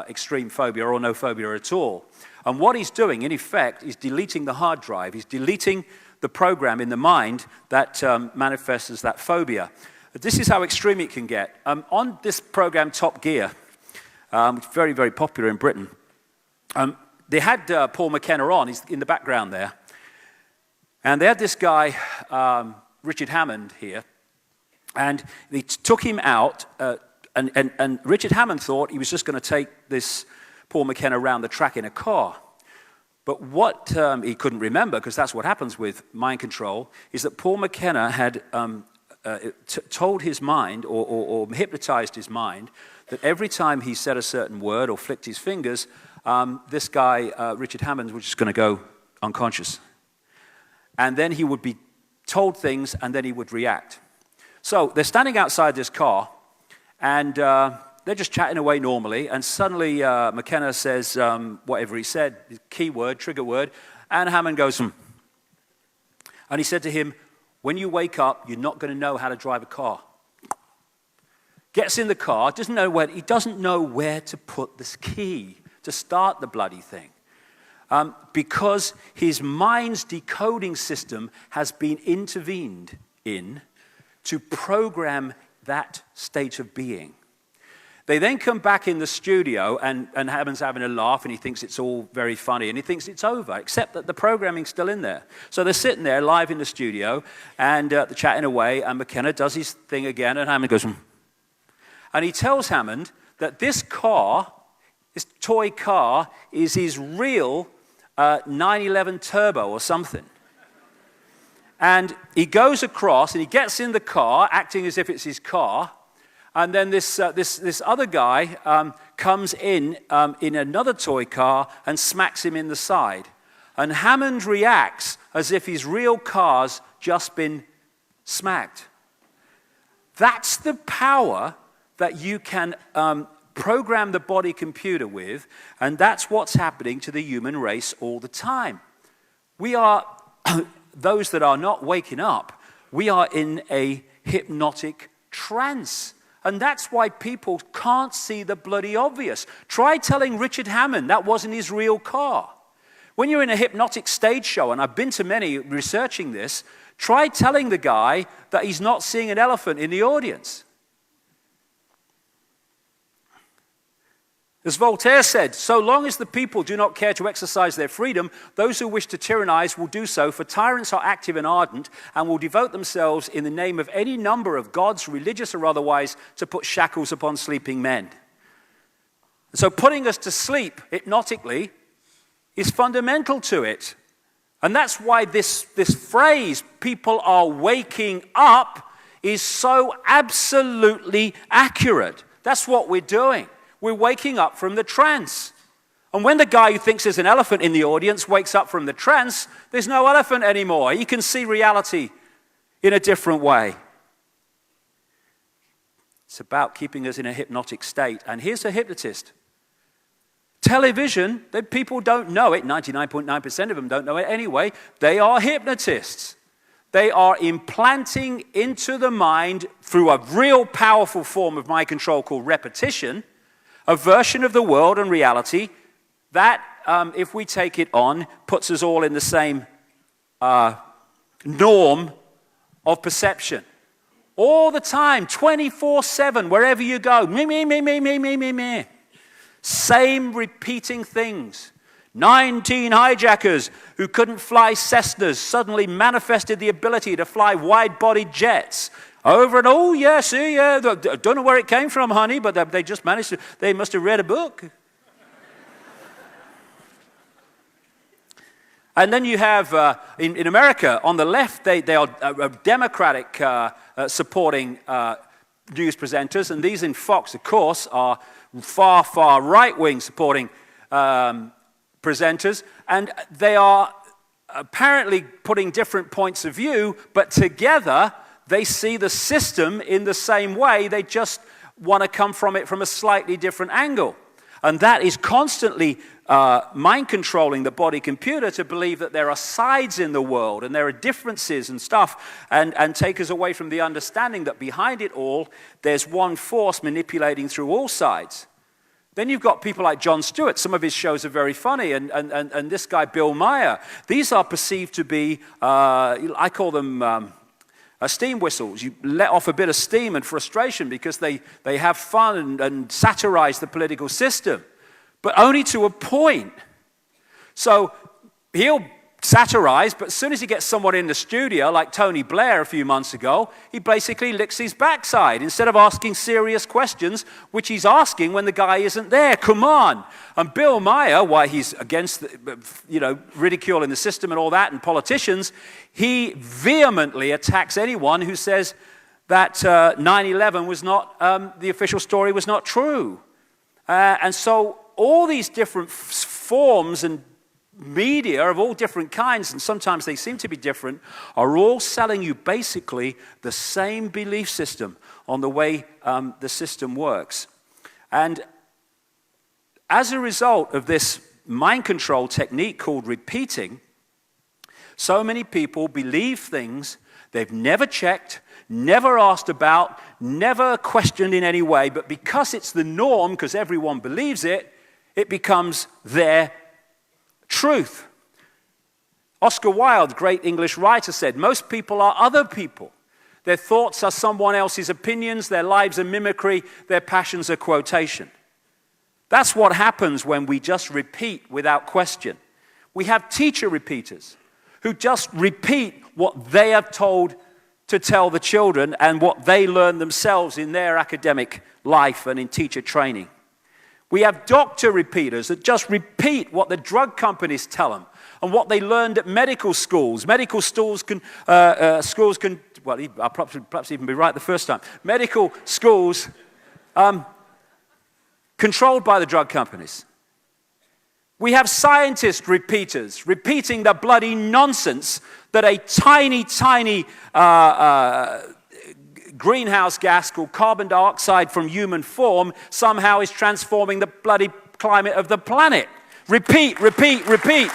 extreme phobia or no phobia at all. And what he's doing, in effect, is deleting the hard drive. He's deleting the program in the mind that manifests as that phobia. This is how extreme it can get. On this program, Top Gear, very, very popular in Britain, they had Paul McKenna on. He's in the background there. And they had this guy, Richard Hammond, here. And they took him out, and Richard Hammond thought he was just going to take this Paul McKenna around the track in a car. But what he couldn't remember, because that's what happens with mind control, is that Paul McKenna had told his mind, or hypnotized his mind, that every time he said a certain word or flicked his fingers, this guy, Richard Hammond, was just going to go unconscious. And then he would be told things, and then he would react. So they're standing outside this car, and they're just chatting away normally, and suddenly McKenna says whatever he said, key word, trigger word, and Hammond goes, And he said to him, when you wake up, you're not going to know how to drive a car. Gets in the car, he doesn't know where to put this key to start the bloody thing. Because his mind's decoding system has been intervened in to program that state of being. They then come back in the studio, and Hammond's having a laugh, and he thinks it's all very funny, and he thinks it's over, except that the programming's still in there. So they're sitting there live in the studio, and they're chatting away, and McKenna does his thing again, and Hammond goes, And he tells Hammond that this car, this toy car, is his real 911 Turbo or something. And he goes across, and he gets in the car, acting as if it's his car. And then this other guy comes in another toy car and smacks him in the side. And Hammond reacts as if his real car's just been smacked. That's the power that you can program the body computer with, and that's what's happening to the human race all the time. We are, those that are not waking up, we are in a hypnotic trance. And that's why people can't see the bloody obvious. Try telling Richard Hammond that wasn't his real car. When you're in a hypnotic stage show, and I've been to many researching this, try telling the guy that he's not seeing an elephant in the audience. As Voltaire said, so long as the people do not care to exercise their freedom, those who wish to tyrannize will do so, for tyrants are active and ardent and will devote themselves in the name of any number of gods, religious or otherwise, to put shackles upon sleeping men. And so putting us to sleep hypnotically is fundamental to it. And that's why this phrase, people are waking up, is so absolutely accurate. That's what we're doing. We're waking up from the trance. And when the guy who thinks there's an elephant in the audience wakes up from the trance, there's no elephant anymore. He can see reality in a different way. It's about keeping us in a hypnotic state. And here's a hypnotist. Television, people don't know it. 99.9% of them don't know it anyway. They are hypnotists. They are implanting into the mind, through a real powerful form of mind control called repetition, a version of the world and reality that, if we take it on, puts us all in the same norm of perception. All the time, 24/7, wherever you go. Me. Same repeating things. 19 hijackers who couldn't fly Cessnas suddenly manifested the ability to fly wide-bodied jets. Over and don't know where it came from, honey, but they just managed to, they must have read a book. And then you have, in America, on the left, they are Democratic supporting news presenters, and these in Fox, of course, are far, far right-wing supporting presenters, and they are apparently putting different points of view, but together they see the system in the same way. They just want to come from it from a slightly different angle. And that is constantly mind controlling the body computer to believe that there are sides in the world and there are differences and stuff, and take us away from the understanding that behind it all, there's one force manipulating through all sides. Then you've got people like Jon Stewart. Some of his shows are very funny, and this guy, Bill Maher. These are perceived to be, I call them steam whistles. You let off a bit of steam and frustration because they have fun and satirize the political system, but only to a point. So he'll satirize, but as soon as he gets someone in the studio, like Tony Blair a few months ago, he basically licks his backside instead of asking serious questions, which he's asking when the guy isn't there. Come on. And Bill Maher, why he's against, ridiculing the system and all that, and politicians, he vehemently attacks anyone who says that 9/11 was not, the official story was not true. And so all these different forms and media of all different kinds, and sometimes they seem to be different, are all selling you basically the same belief system on the way the system works. And as a result of this mind control technique called repeating, so many people believe things they've never checked, never asked about, never questioned in any way, but because it's the norm, because everyone believes it, it becomes their truth. Oscar Wilde, great English writer, said, most people are other people. Their thoughts are someone else's opinions, their lives are mimicry, their passions are quotation. That's what happens when we just repeat without question. We have teacher repeaters who just repeat what they are told to tell the children and what they learn themselves in their academic life and in teacher training. We have doctor repeaters that just repeat what the drug companies tell them and what they learned at medical schools. Medical schools can, well, I'll perhaps even be right the first time. Medical schools controlled by the drug companies. We have scientist repeaters repeating the bloody nonsense that a tiny, tiny greenhouse gas called carbon dioxide from human form somehow is transforming the bloody climate of the planet. Repeat, repeat, repeat.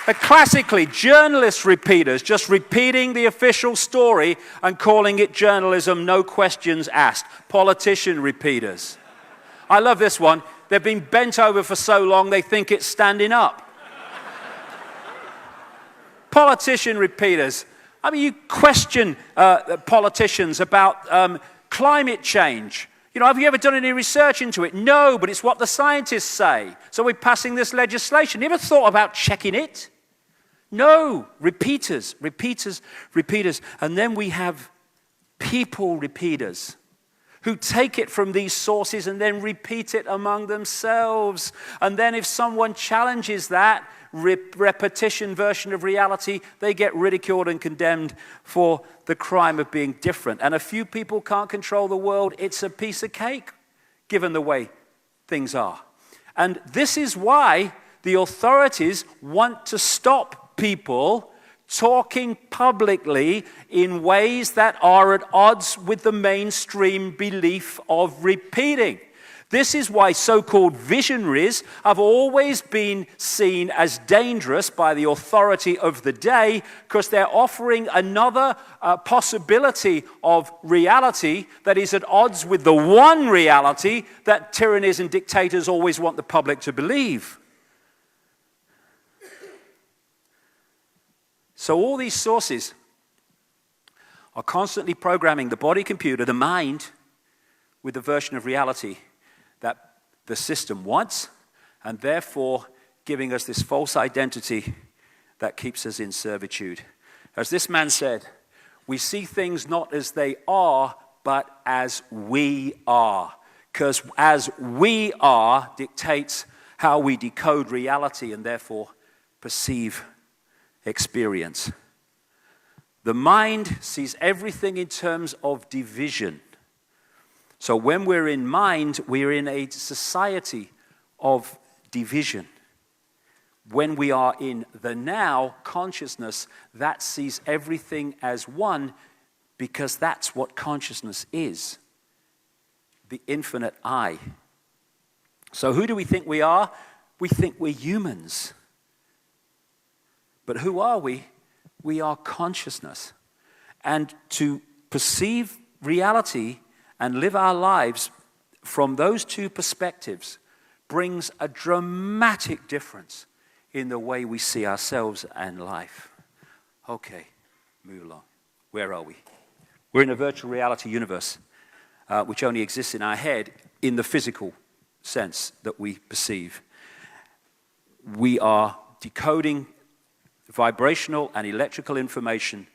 Classically, journalist repeaters just repeating the official story and calling it journalism, no questions asked. Politician repeaters. I love this one. They've been bent over for so long they think it's standing up. Politician repeaters. I mean, you question politicians about climate change. You know, have you ever done any research into it? No, but it's what the scientists say. So we're passing this legislation. You ever thought about checking it? No. Repeaters, repeaters, repeaters. And then we have people repeaters who take it from these sources and then repeat it among themselves. And then if someone challenges that repetition version of reality, they get ridiculed and condemned for the crime of being different. And a few people can't control the world. It's a piece of cake, given the way things are. And this is why the authorities want to stop people talking publicly in ways that are at odds with the mainstream belief of repeating. This is why so-called visionaries have always been seen as dangerous by the authority of the day, because they're offering another possibility of reality that is at odds with the one reality that tyrannies and dictators always want the public to believe. So all these sources are constantly programming the body computer, the mind, with the version of reality that the system wants, and therefore giving us this false identity that keeps us in servitude. As this man said, we see things not as they are, but as we are. because as we are dictates how we decode reality and therefore perceive experience. The mind sees everything in terms of division. So when we're in mind, we're in a society of division. When we are in the now consciousness, that sees everything as one, because that's what consciousness is. The infinite I. So who do we think we are? We think we're humans. But who are we? We are consciousness. And to perceive reality and live our lives from those two perspectives brings a dramatic difference in the way we see ourselves and life. Okay, move along. Where are we? We're in a virtual reality universe, which only exists in our head in the physical sense that we perceive. We are decoding vibrational and electrical information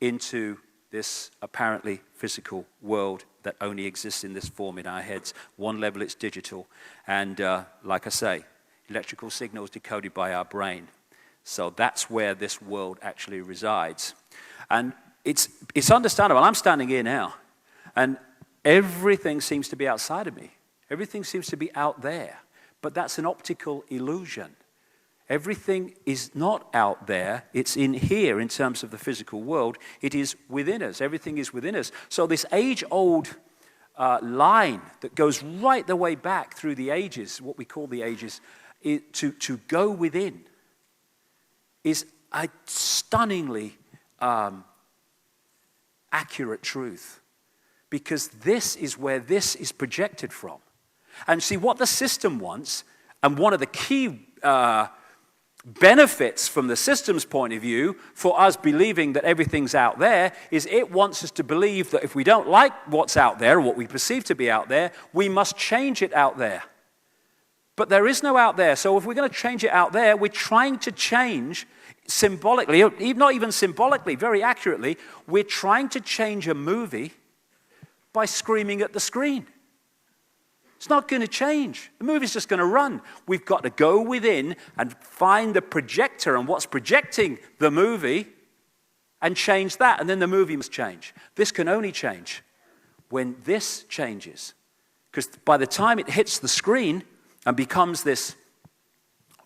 into this apparently physical world that only exists in this form in our heads. One level it's digital, and like I say, electrical signals decoded by our brain. So that's where this world actually resides. And it's understandable. I'm standing here now, and everything seems to be outside of me. Everything seems to be out there, but that's an optical illusion. Everything is not out there. It's in here in terms of the physical world. It is within us. Everything is within us. So this age-old line that goes right the way back through the ages, what we call the ages, to go within, is a stunningly accurate truth. Because this is where this is projected from. And see, what the system wants, and one of the key benefits from the system's point of view for us believing that everything's out there, is it wants us to believe that if we don't like what's out there, or what we perceive to be out there, we must change it out there. But there is no out there, so if we're going to change it out there, we're trying to change symbolically, not even symbolically, very accurately, we're trying to change a movie by screaming at the screen. It's not going to change. The movie's just going to run. We've got to go within and find the projector and what's projecting the movie and change that, and then the movie must change. This can only change when this changes. Because by the time it hits the screen and becomes this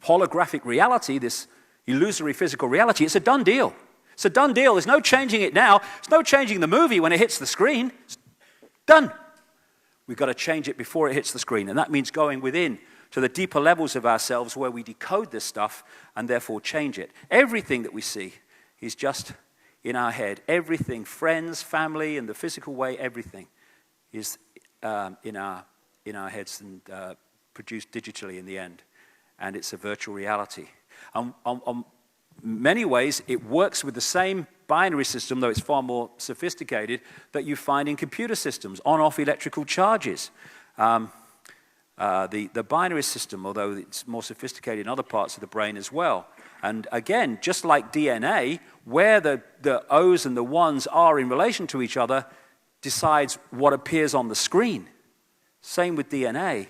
holographic reality, this illusory physical reality, it's a done deal. It's a done deal. There's no changing it now. There's no changing the movie when it hits the screen. It's done. We've got to change it before it hits the screen. And that means going within to the deeper levels of ourselves where we decode this stuff and therefore change it. Everything that we see is just in our head. Everything, friends, family, and the physical way, everything is in our heads and produced digitally in the end. And it's a virtual reality. On many ways, it works with the same binary system, though it's far more sophisticated, that you find in computer systems, on-off electrical charges. The binary system, although it's more sophisticated in other parts of the brain as well. And again, just like DNA, where the O's and the 1s are in relation to each other decides what appears on the screen. Same with DNA.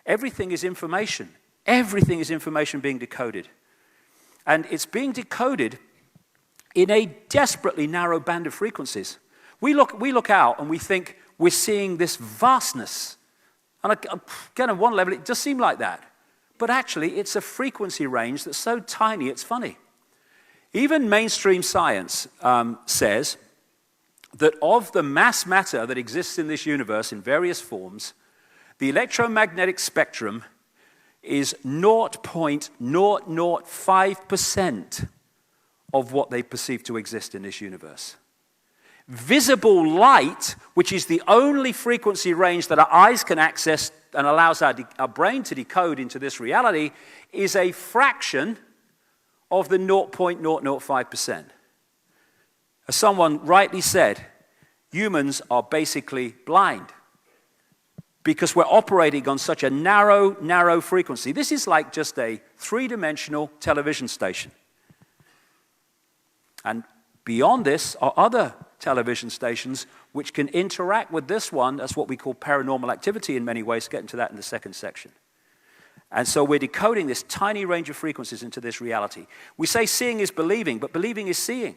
Everything is information. Everything is information being decoded. And it's being decoded in a desperately narrow band of frequencies. We look out and we think we're seeing this vastness. And again, on one level, it does seem like that. But actually, it's a frequency range that's so tiny, it's funny. Even mainstream science says that of the mass matter that exists in this universe in various forms, the electromagnetic spectrum is 0.005% of what they perceive to exist in this universe. Visible light, which is the only frequency range that our eyes can access and allows our brain to decode into this reality, is a fraction of the 0.005%. As someone rightly said, humans are basically blind because we're operating on such a narrow frequency. This is like just a three-dimensional television station. And beyond this are other television stations which can interact with this one. That's what we call paranormal activity in many ways. Get into that in the second section. And so we're decoding this tiny range of frequencies into this reality. We say seeing is believing, but believing is seeing.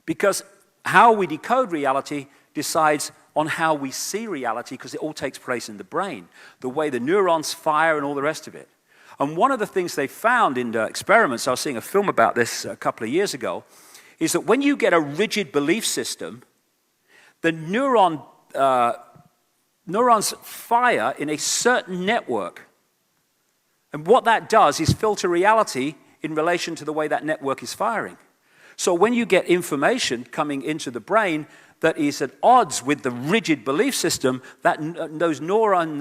Because how we decode reality decides on how we see reality, because it all takes place in the brain, the way the neurons fire and all the rest of it. And one of the things they found in the experiments, I was seeing a film about this a couple of years ago, is that when you get a rigid belief system, the neurons fire in a certain network. And what that does is filter reality in relation to the way that network is firing. So when you get information coming into the brain that is at odds with the rigid belief system, those neuron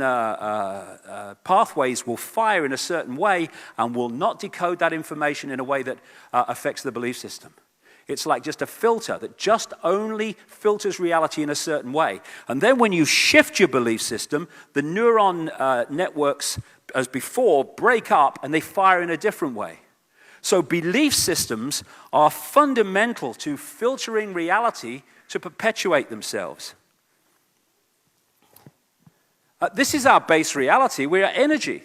pathways will fire in a certain way and will not decode that information in a way that affects the belief system. It's like just a filter that just only filters reality in a certain way. And then when you shift your belief system, the neuron networks, as before, break up and they fire in a different way. So belief systems are fundamental to filtering reality to perpetuate themselves. This is our base reality. We are energy.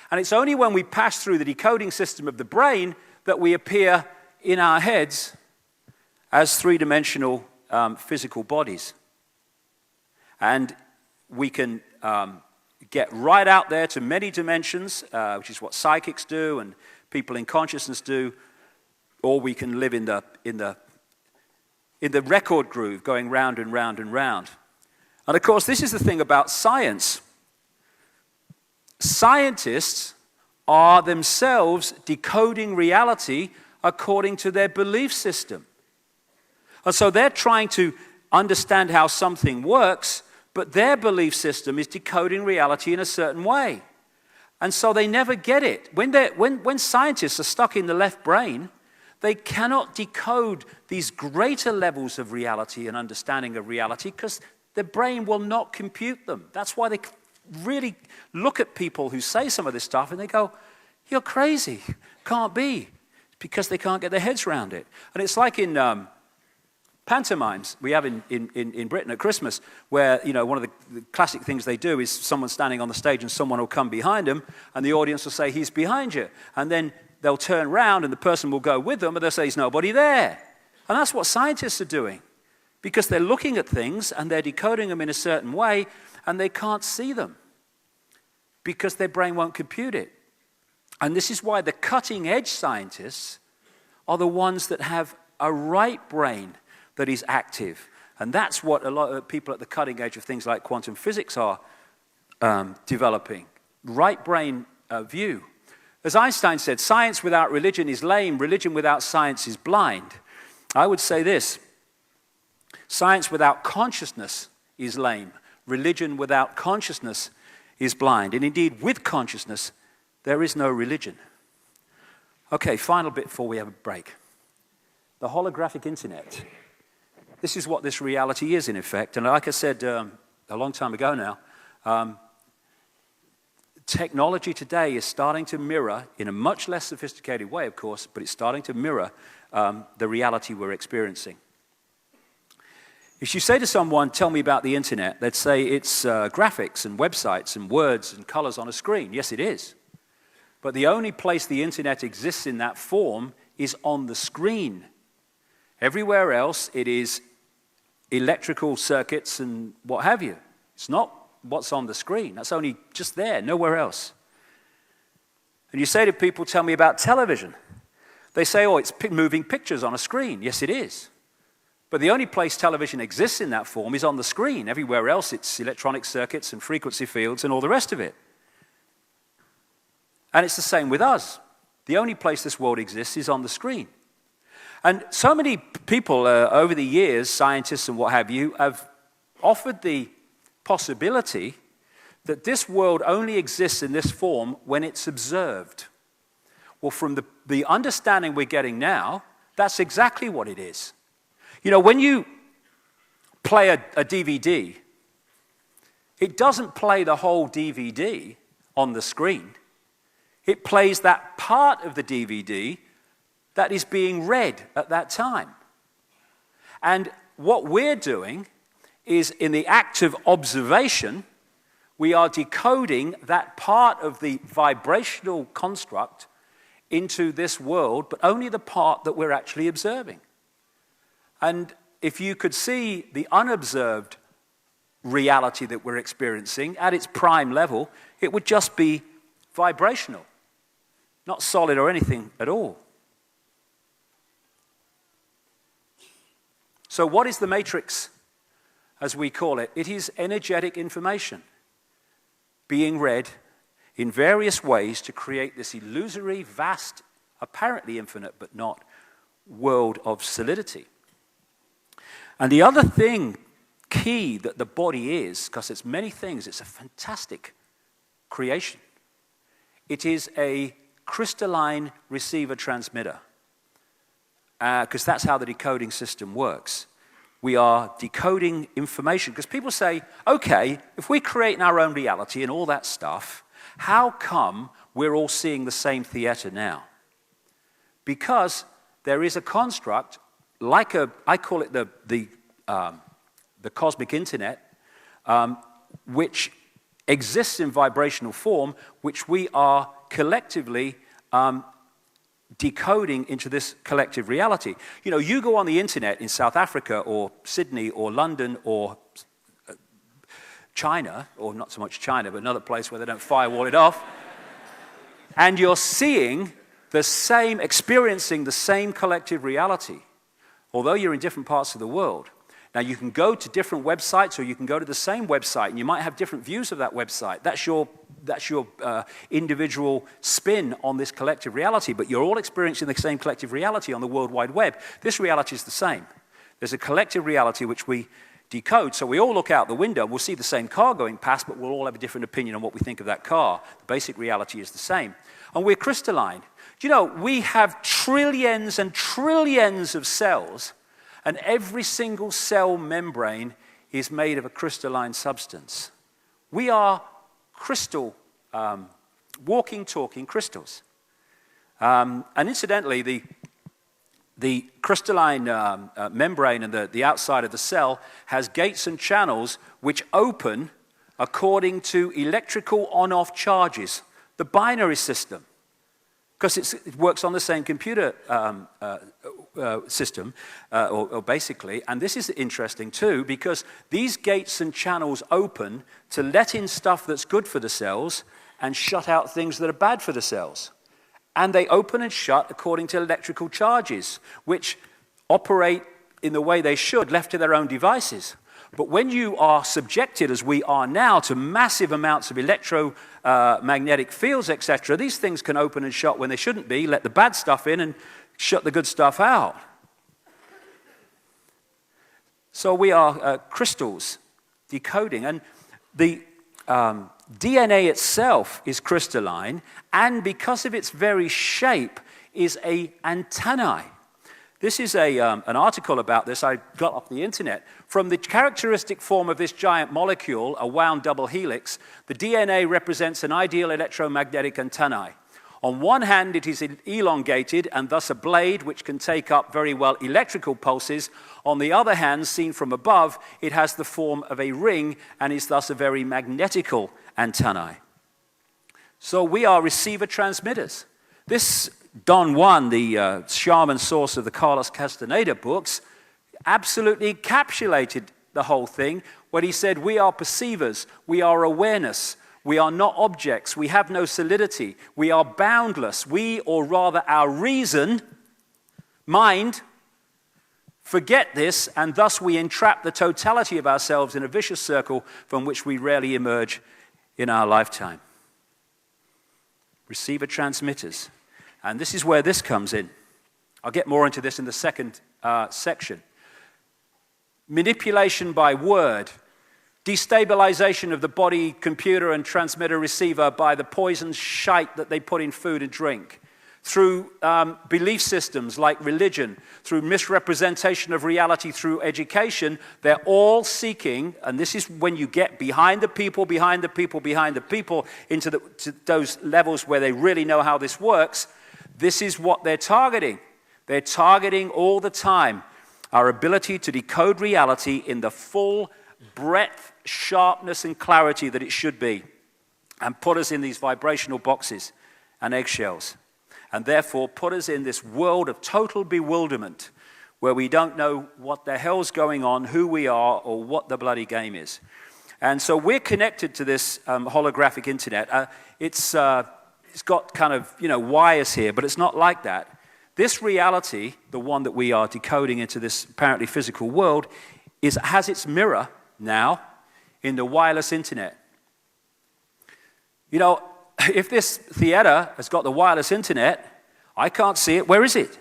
And it's only when we pass through the decoding system of the brain that we appear in our heads as three-dimensional physical bodies. And we can get right out there to many dimensions, which is what psychics do and people in consciousness do, or we can live in the record groove, going round and round and round. And of course, this is the thing about science. Scientists are themselves decoding reality according to their belief system. And so they're trying to understand how something works, but their belief system is decoding reality in a certain way. And so they never get it. When scientists are stuck in the left brain, they cannot decode these greater levels of reality and understanding of reality because their brain will not compute them. That's why they really look at people who say some of this stuff and they go, "You're crazy. Can't be." Because they can't get their heads around it. And it's like in pantomimes we have in Britain at Christmas, where one of the classic things they do is someone standing on the stage and someone will come behind them and the audience will say, "He's behind you." And then they'll turn around and the person will go with them and they'll say, "There's nobody there." And that's what scientists are doing, because they're looking at things and they're decoding them in a certain way and they can't see them because their brain won't compute it. And this is why the cutting edge scientists are the ones that have a right brain that is active. And that's what a lot of people at the cutting edge of things like quantum physics are developing. Right brain view. As Einstein said, science without religion is lame, religion without science is blind. I would say this: science without consciousness is lame, religion without consciousness is blind. And indeed, with consciousness, there is no religion. Okay, final bit before we have a break. The holographic internet. This is what this reality is, in effect. And like I said a long time ago now, technology today is starting to mirror, in a much less sophisticated way, of course, but it's starting to mirror the reality we're experiencing. If you say to someone, "Tell me about the internet," they'd say it's graphics and websites and words and colors on a screen. Yes, it is. But the only place the internet exists in that form is on the screen. Everywhere else, it is electrical circuits and what have you. It's not what's on the screen. That's only just there, nowhere else. And you say to people, "Tell me about television." They say, "Oh, it's moving pictures on a screen." Yes, it is. But the only place television exists in that form is on the screen. Everywhere else, it's electronic circuits and frequency fields and all the rest of it. And it's the same with us. The only place this world exists is on the screen. And so many people over the years, scientists and what have you, have offered the possibility that this world only exists in this form when it's observed. Well, from the understanding we're getting now, that's exactly what it is. When you play a DVD, it doesn't play the whole DVD on the screen. It plays that part of the DVD that is being read at that time. And what we're doing is, in the act of observation, we are decoding that part of the vibrational construct into this world, but only the part that we're actually observing. And if you could see the unobserved reality that we're experiencing at its prime level, it would just be vibrational, not solid or anything at all. So what is the matrix, as we call it? It is energetic information being read in various ways to create this illusory, vast, apparently infinite, but not, world of solidity. And the other thing, key, that the body is, because it's many things, it's a fantastic creation. It is a crystalline receiver-transmitter, because that's how the decoding system works. We are decoding information, because people say, okay, if we're creating our own reality and all that stuff, how come we're all seeing the same theater now? Because there is a construct, like I call it the cosmic internet, which exists in vibrational form, which we are collectively decoding into this collective reality. You know, you go on the internet in South Africa or Sydney or London or China, or not so much China, but another place where they don't firewall it off, and you're seeing the same, experiencing the same collective reality, although you're in different parts of the world. Now, you can go to different websites, or you can go to the same website, and you might have different views of that website. That's your individual spin on this collective reality, but you're all experiencing the same collective reality on the World Wide Web. This reality is the same. There's a collective reality which we decode, so we all look out the window, and we'll see the same car going past, but we'll all have a different opinion on what we think of that car. The basic reality is the same. And we're crystalline. Do you know, we have trillions and trillions of cells, and every single cell membrane is made of a crystalline substance. We are crystal, walking, talking crystals. And incidentally, the crystalline membrane and the outside of the cell has gates and channels which open according to electrical on-off charges, the binary system. Because it works on the same computer system, or basically, and this is interesting too, because these gates and channels open to let in stuff that's good for the cells and shut out things that are bad for the cells. And they open and shut according to electrical charges, which operate in the way they should, left to their own devices. But when you are subjected, as we are now, to massive amounts of electromagnetic fields, etc., these things can open and shut when they shouldn't be, let the bad stuff in and shut the good stuff out. So we are crystals decoding. And the DNA itself is crystalline, and because of its very shape, is an antennae. This is an article about this I got off the internet. From the characteristic form of this giant molecule, a wound double helix, the DNA represents an ideal electromagnetic antennae. On one hand, it is elongated and thus a blade which can take up very well electrical pulses. On the other hand, seen from above, it has the form of a ring and is thus a very magnetical antennae. So we are receiver transmitters. This Don Juan, the shaman source of the Carlos Castaneda books, absolutely encapsulated the whole thing when he said, we are perceivers, we are awareness, we are not objects, we have no solidity, we are boundless. We, or rather our reason, mind, forget this, and thus we entrap the totality of ourselves in a vicious circle from which we rarely emerge in our lifetime. Receiver transmitters. And this is where this comes in. I'll get more into this in the second section. Manipulation by word, destabilization of the body, computer, and transmitter receiver by the poison shite that they put in food and drink, through belief systems like religion, through misrepresentation of reality, through education. They're all seeking, and this is when you get behind the people, into to those levels where they really know how this works. This is what they're targeting. They're targeting all the time our ability to decode reality in the full breadth, sharpness, and clarity that it should be, and put us in these vibrational boxes and eggshells, and therefore put us in this world of total bewilderment where we don't know what the hell's going on, who we are, or what the bloody game is. And so we're connected to this holographic internet. It's got kind of, wires here, but it's not like that. This reality, the one that we are decoding into this apparently physical world, has its mirror now in the wireless internet. If this theater has got the wireless internet, I can't see it. Where is it?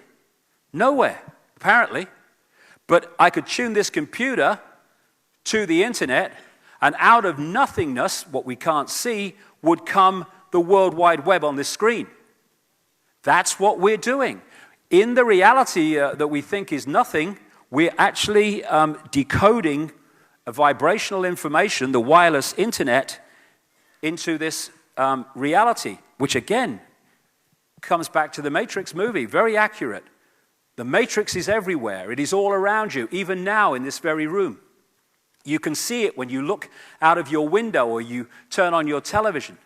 Nowhere, apparently. But I could tune this computer to the internet, and out of nothingness, what we can't see, would come the World Wide Web on this screen. That's what we're doing. In the reality that we think is nothing, we're actually decoding a vibrational information, the wireless internet, into this reality, which again comes back to the Matrix movie, very accurate. The Matrix is everywhere. It is all around you, even now in this very room. You can see it when you look out of your window or you turn on your television.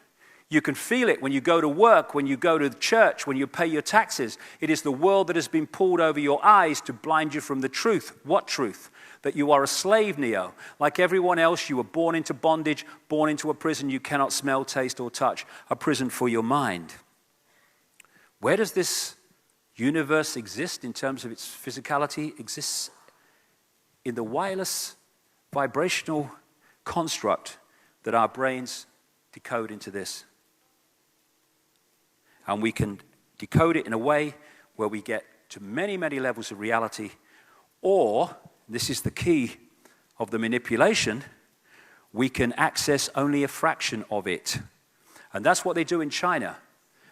You can feel it when you go to work, when you go to church, when you pay your taxes. It is the world that has been pulled over your eyes to blind you from the truth. What truth? That you are a slave, Neo. Like everyone else, you were born into bondage, born into a prison you cannot smell, taste, or touch. A prison for your mind. Where does this universe exist in terms of its physicality? It exists in the wireless vibrational construct that our brains decode into this. And we can decode it in a way where we get to many, many levels of reality, or, this is the key of the manipulation, we can access only a fraction of it. And that's what they do in China.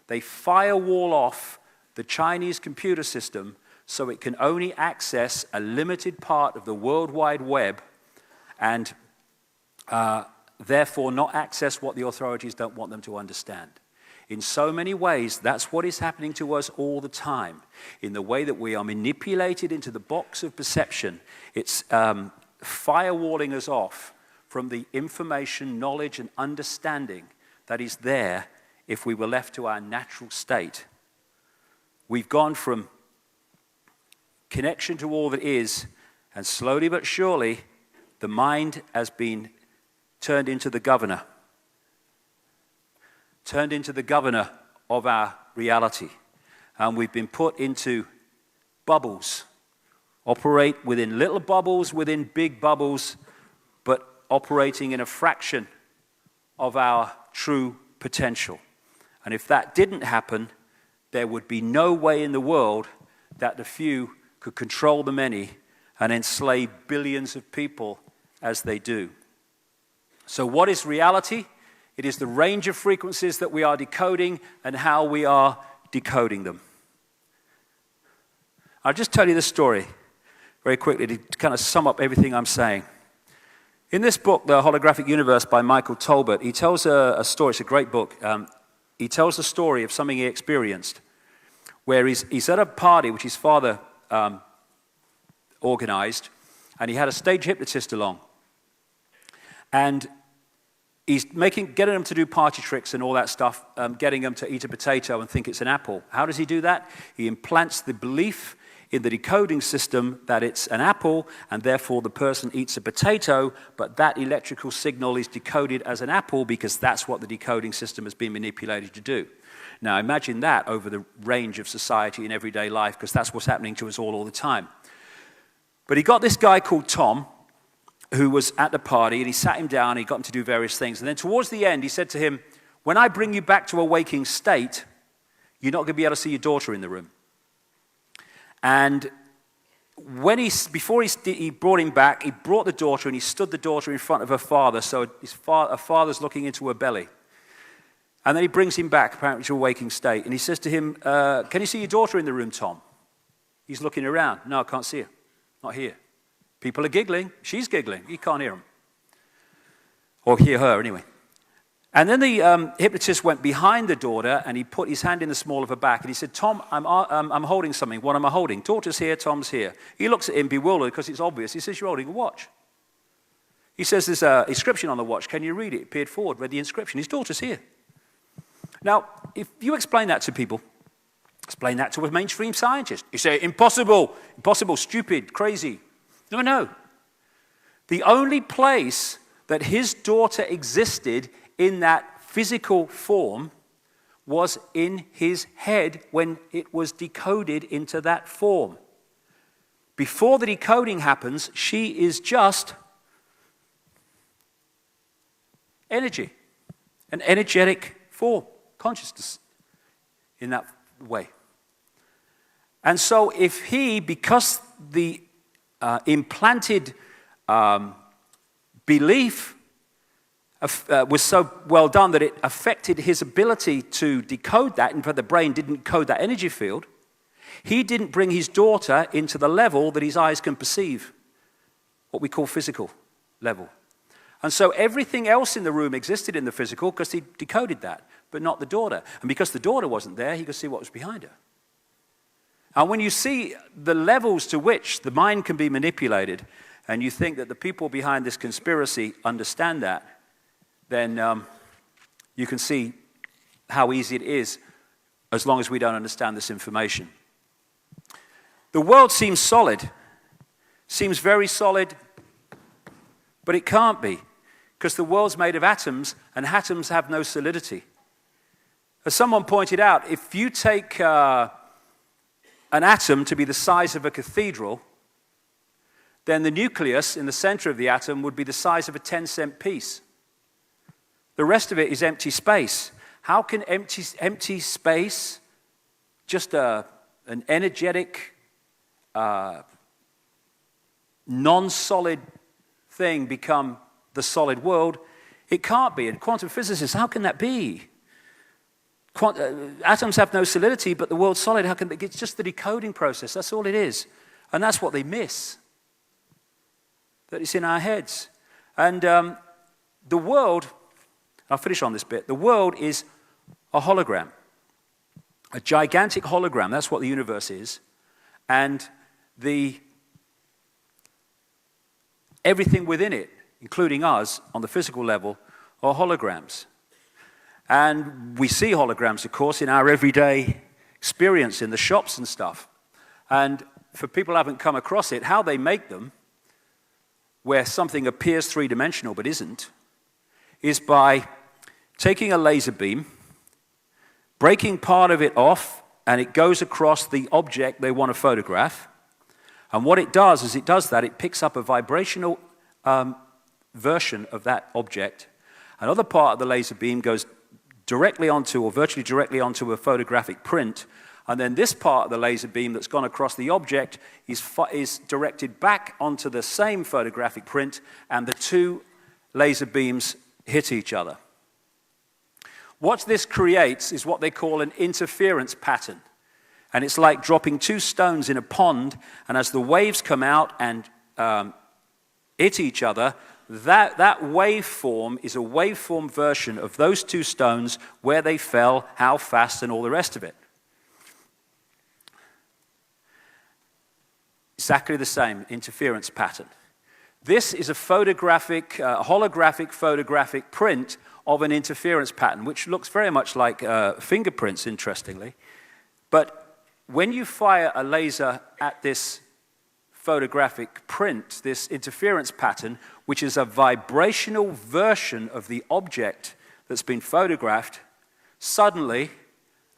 They firewall off the Chinese computer system so it can only access a limited part of the World Wide Web and therefore not access what the authorities don't want them to understand. In so many ways, that's what is happening to us all the time. In the way that we are manipulated into the box of perception, it's firewalling us off from the information, knowledge, and understanding that is there if we were left to our natural state. We've gone from connection to all that is, and slowly but surely, the mind has been turned into the governor of our reality. And we've been put into bubbles, operate within little bubbles, within big bubbles, but operating in a fraction of our true potential. And if that didn't happen, there would be no way in the world that the few could control the many and enslave billions of people as they do. So what is reality? It is the range of frequencies that we are decoding and how we are decoding them. I'll just tell you this story very quickly to kind of sum up everything I'm saying. In this book, The Holographic Universe by Michael Tolbert, he tells a story. It's a great book. He tells the story of something he experienced where he's at a party which his father organized, and he had a stage hypnotist along. And he's getting them to do party tricks and all that stuff, getting them to eat a potato and think it's an apple. How does he do that? He implants the belief in the decoding system that it's an apple, and therefore the person eats a potato, but that electrical signal is decoded as an apple because that's what the decoding system has been manipulated to do. Now imagine that over the range of society and everyday life, because that's what's happening to us all the time. But he got this guy called Tom, who was at the party, and he sat him down, and he got him to do various things. And then towards the end, he said to him, when I bring you back to a waking state, you're not going to be able to see your daughter in the room. And before he brought him back, he brought the daughter, and he stood the daughter in front of her father, so her father's looking into her belly. And then he brings him back, apparently, to a waking state, and he says to him, can you see your daughter in the room, Tom? He's looking around. No, I can't see her. Not here. People are giggling. She's giggling. He can't hear them. Or hear her, anyway. And then the hypnotist went behind the daughter, and he put his hand in the small of her back, and he said, Tom, I'm holding something. What am I holding? Daughter's here, Tom's here. He looks at him bewildered because it's obvious. He says, you're holding a watch. He says, there's an inscription on the watch. Can you read it? He peered forward, read the inscription. His daughter's here. Now, if you explain that to people, explain that to a mainstream scientist. You say, impossible, stupid, crazy. No. The only place that his daughter existed in that physical form was in his head when it was decoded into that form. Before the decoding happens, she is just energy, an energetic form, consciousness in that way. And so if he, because the implanted belief was so well done that it affected his ability to decode that, and the brain didn't code that energy field, he didn't bring his daughter into the level that his eyes can perceive, what we call physical level. And so everything else in the room existed in the physical because he decoded that, but not the daughter. And because the daughter wasn't there, he could see what was behind her. And when you see the levels to which the mind can be manipulated, and you think that the people behind this conspiracy understand that, then you can see how easy it is as long as we don't understand this information. The world seems solid, seems very solid, but it can't be, because the world's made of atoms, and atoms have no solidity. As someone pointed out, if you take an atom to be the size of a cathedral, then the nucleus in the center of the atom would be the size of a 10-cent piece. The rest of it is empty space. How can empty space, just an energetic, non-solid thing, become the solid world? It can't be. And quantum physicists, how can that be? Atoms have no solidity, but the world's solid. How can they? It's just the decoding process. That's all it is. And that's what they miss. That it's in our heads. And the world, I'll finish on this bit. The world is a hologram, a gigantic hologram. That's what the universe is. And everything within it, including us, on the physical level, are holograms. And we see holograms, of course, in our everyday experience in the shops and stuff. And for people who haven't come across it, how they make them, where something appears three-dimensional but isn't, is by taking a laser beam, breaking part of it off, and it goes across the object they want to photograph. And what it does is it picks up a vibrational version of that object. Another part of the laser beam goes directly onto, or virtually directly onto, a photographic print. And then this part of the laser beam that's gone across the object is directed back onto the same photographic print, and the two laser beams hit each other. What this creates is what they call an interference pattern. And it's like dropping two stones in a pond, and as the waves come out and hit each other, that waveform is a waveform version of those two stones, where they fell, how fast, and all the rest of it. Exactly the same interference pattern. This is a holographic photographic print of an interference pattern, which looks very much like fingerprints, interestingly. But when you fire a laser at this photographic print, this interference pattern, which is a vibrational version of the object that's been photographed, suddenly,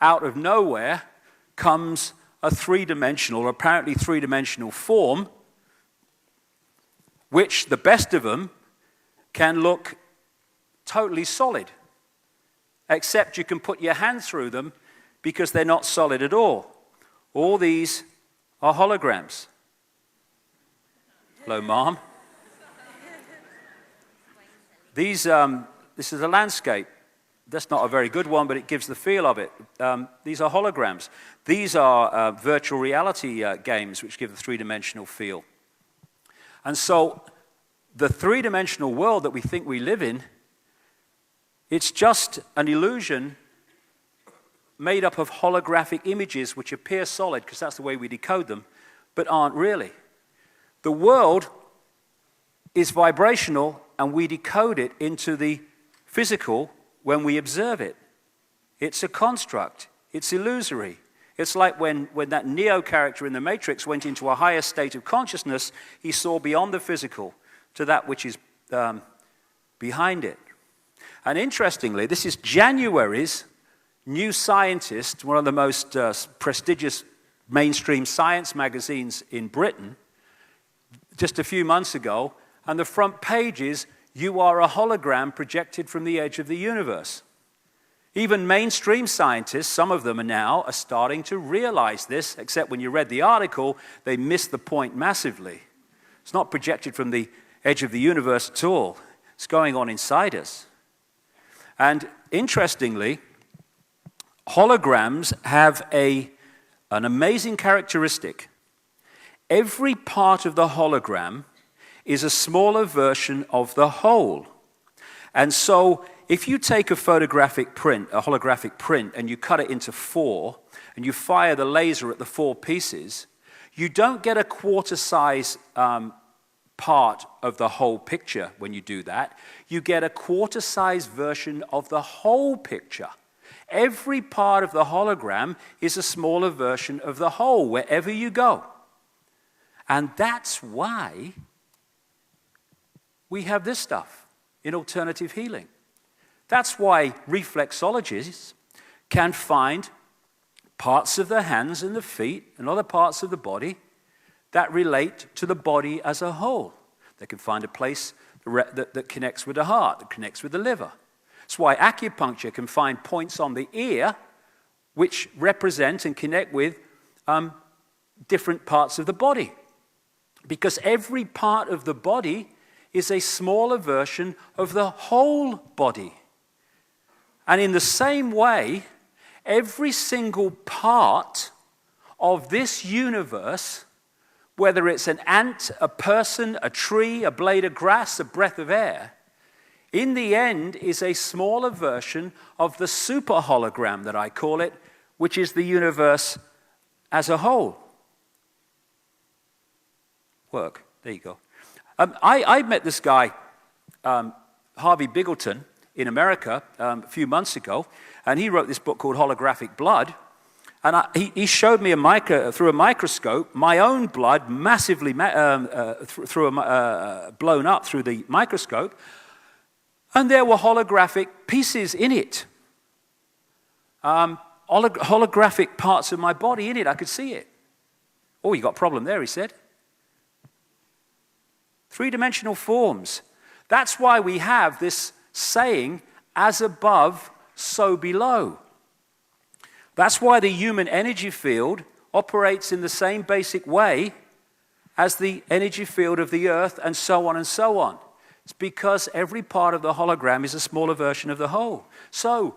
out of nowhere, comes a three-dimensional, or apparently three-dimensional form, which the best of them can look totally solid, except you can put your hand through them because they're not solid at all. All these are holograms. Hello, Mom. This is a landscape. That's not a very good one, but it gives the feel of it. These are holograms. These are virtual reality games, which give the three-dimensional feel. And so the three-dimensional world that we think we live in It's just an illusion made up of holographic images which appear solid, because that's the way we decode them, but aren't really. The world is vibrational, and we decode it into the physical when we observe it. It's a construct. It's illusory. It's like when that Neo character in the Matrix went into a higher state of consciousness, he saw beyond the physical to that which is behind it. And interestingly, this is January's New Scientist, one of the most prestigious mainstream science magazines in Britain, just a few months ago, and the front page is, "You are a hologram projected from the edge of the universe." Even mainstream scientists, some of them are starting to realize this, except when you read the article, they missed the point massively. It's not projected from the edge of the universe at all. It's going on inside us. And interestingly, holograms have an amazing characteristic. Every part of the hologram is a smaller version of the whole. And so if you take a holographic print, and you cut it into 4, and you fire the laser at the 4 pieces, you don't get a quarter-size part of the whole picture when you do that. You get a quarter-size version of the whole picture. Every part of the hologram is a smaller version of the whole wherever you go. And that's why we have this stuff in alternative healing. That's why reflexologists can find parts of the hands and the feet and other parts of the body that relate to the body as a whole. They can find a place that connects with the heart, that connects with the liver. That's why acupuncture can find points on the ear which represent and connect with different parts of the body. Because every part of the body is a smaller version of the whole body. And in the same way, every single part of this universe, whether it's an ant, a person, a tree, a blade of grass, a breath of air, in the end is a smaller version of the super hologram that I call it, which is the universe as a whole. Work. There you go. I met this guy, Harvey Biggleton, in America a few months ago, and he wrote this book called Holographic Blood. And he showed me through a microscope my own blood massively blown up through the microscope, and there were holographic pieces in it. Holographic parts of my body in it. I could see it. "Oh, you got a problem there," he said. 3-dimensional forms. That's why we have this saying, "as above, so below." That's why the human energy field operates in the same basic way as the energy field of the earth, and so on and so on. It's because every part of the hologram is a smaller version of the whole. So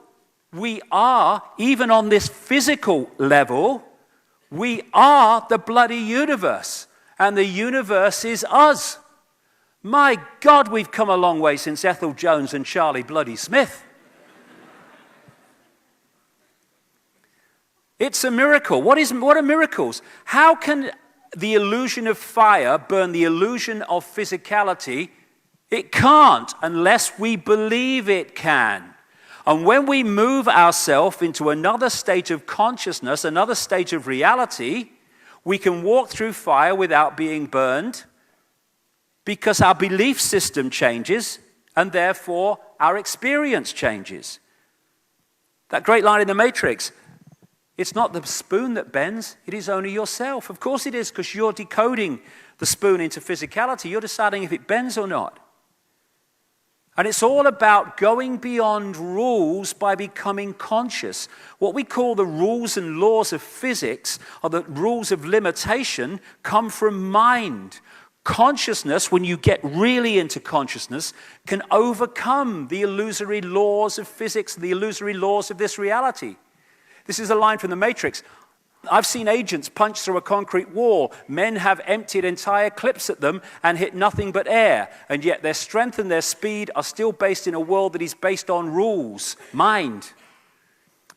we are, even on this physical level, we are the bloody universe, and the universe is us. My God, we've come a long way since Ethel Jones and Charlie Bloody Smith. It's a miracle. What are miracles? How can the illusion of fire burn the illusion of physicality? It can't unless we believe it can. And when we move ourselves into another state of consciousness, another state of reality, we can walk through fire without being burned, because our belief system changes, and therefore our experience changes. That great line in the Matrix, "It's not the spoon that bends, it is only yourself." Of course it is, because you're decoding the spoon into physicality. You're deciding if it bends or not. And it's all about going beyond rules by becoming conscious. What we call the rules and laws of physics, or the rules of limitation, come from mind. Consciousness, when you get really into consciousness, can overcome the illusory laws of physics, the illusory laws of this reality. This is a line from the Matrix. I've seen agents punch through a concrete wall. Men have emptied entire clips at them and hit nothing but air. And yet their strength and their speed are still based in a world that is based on rules, mind.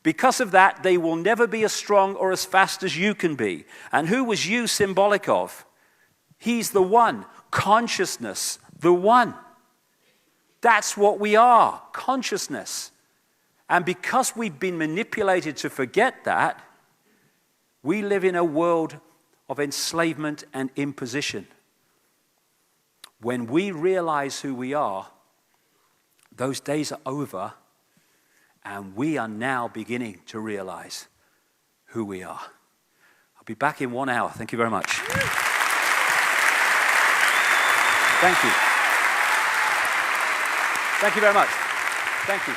Because of that, they will never be as strong or as fast as you can be. And who was you symbolic of? He's the one. Consciousness, the one. That's what we are, consciousness. And because we've been manipulated to forget that, we live in a world of enslavement and imposition. When we realize who we are, those days are over, and we are now beginning to realize who we are. I'll be back in 1 hour. Thank you very much. Thank you. Thank you very much. Thank you.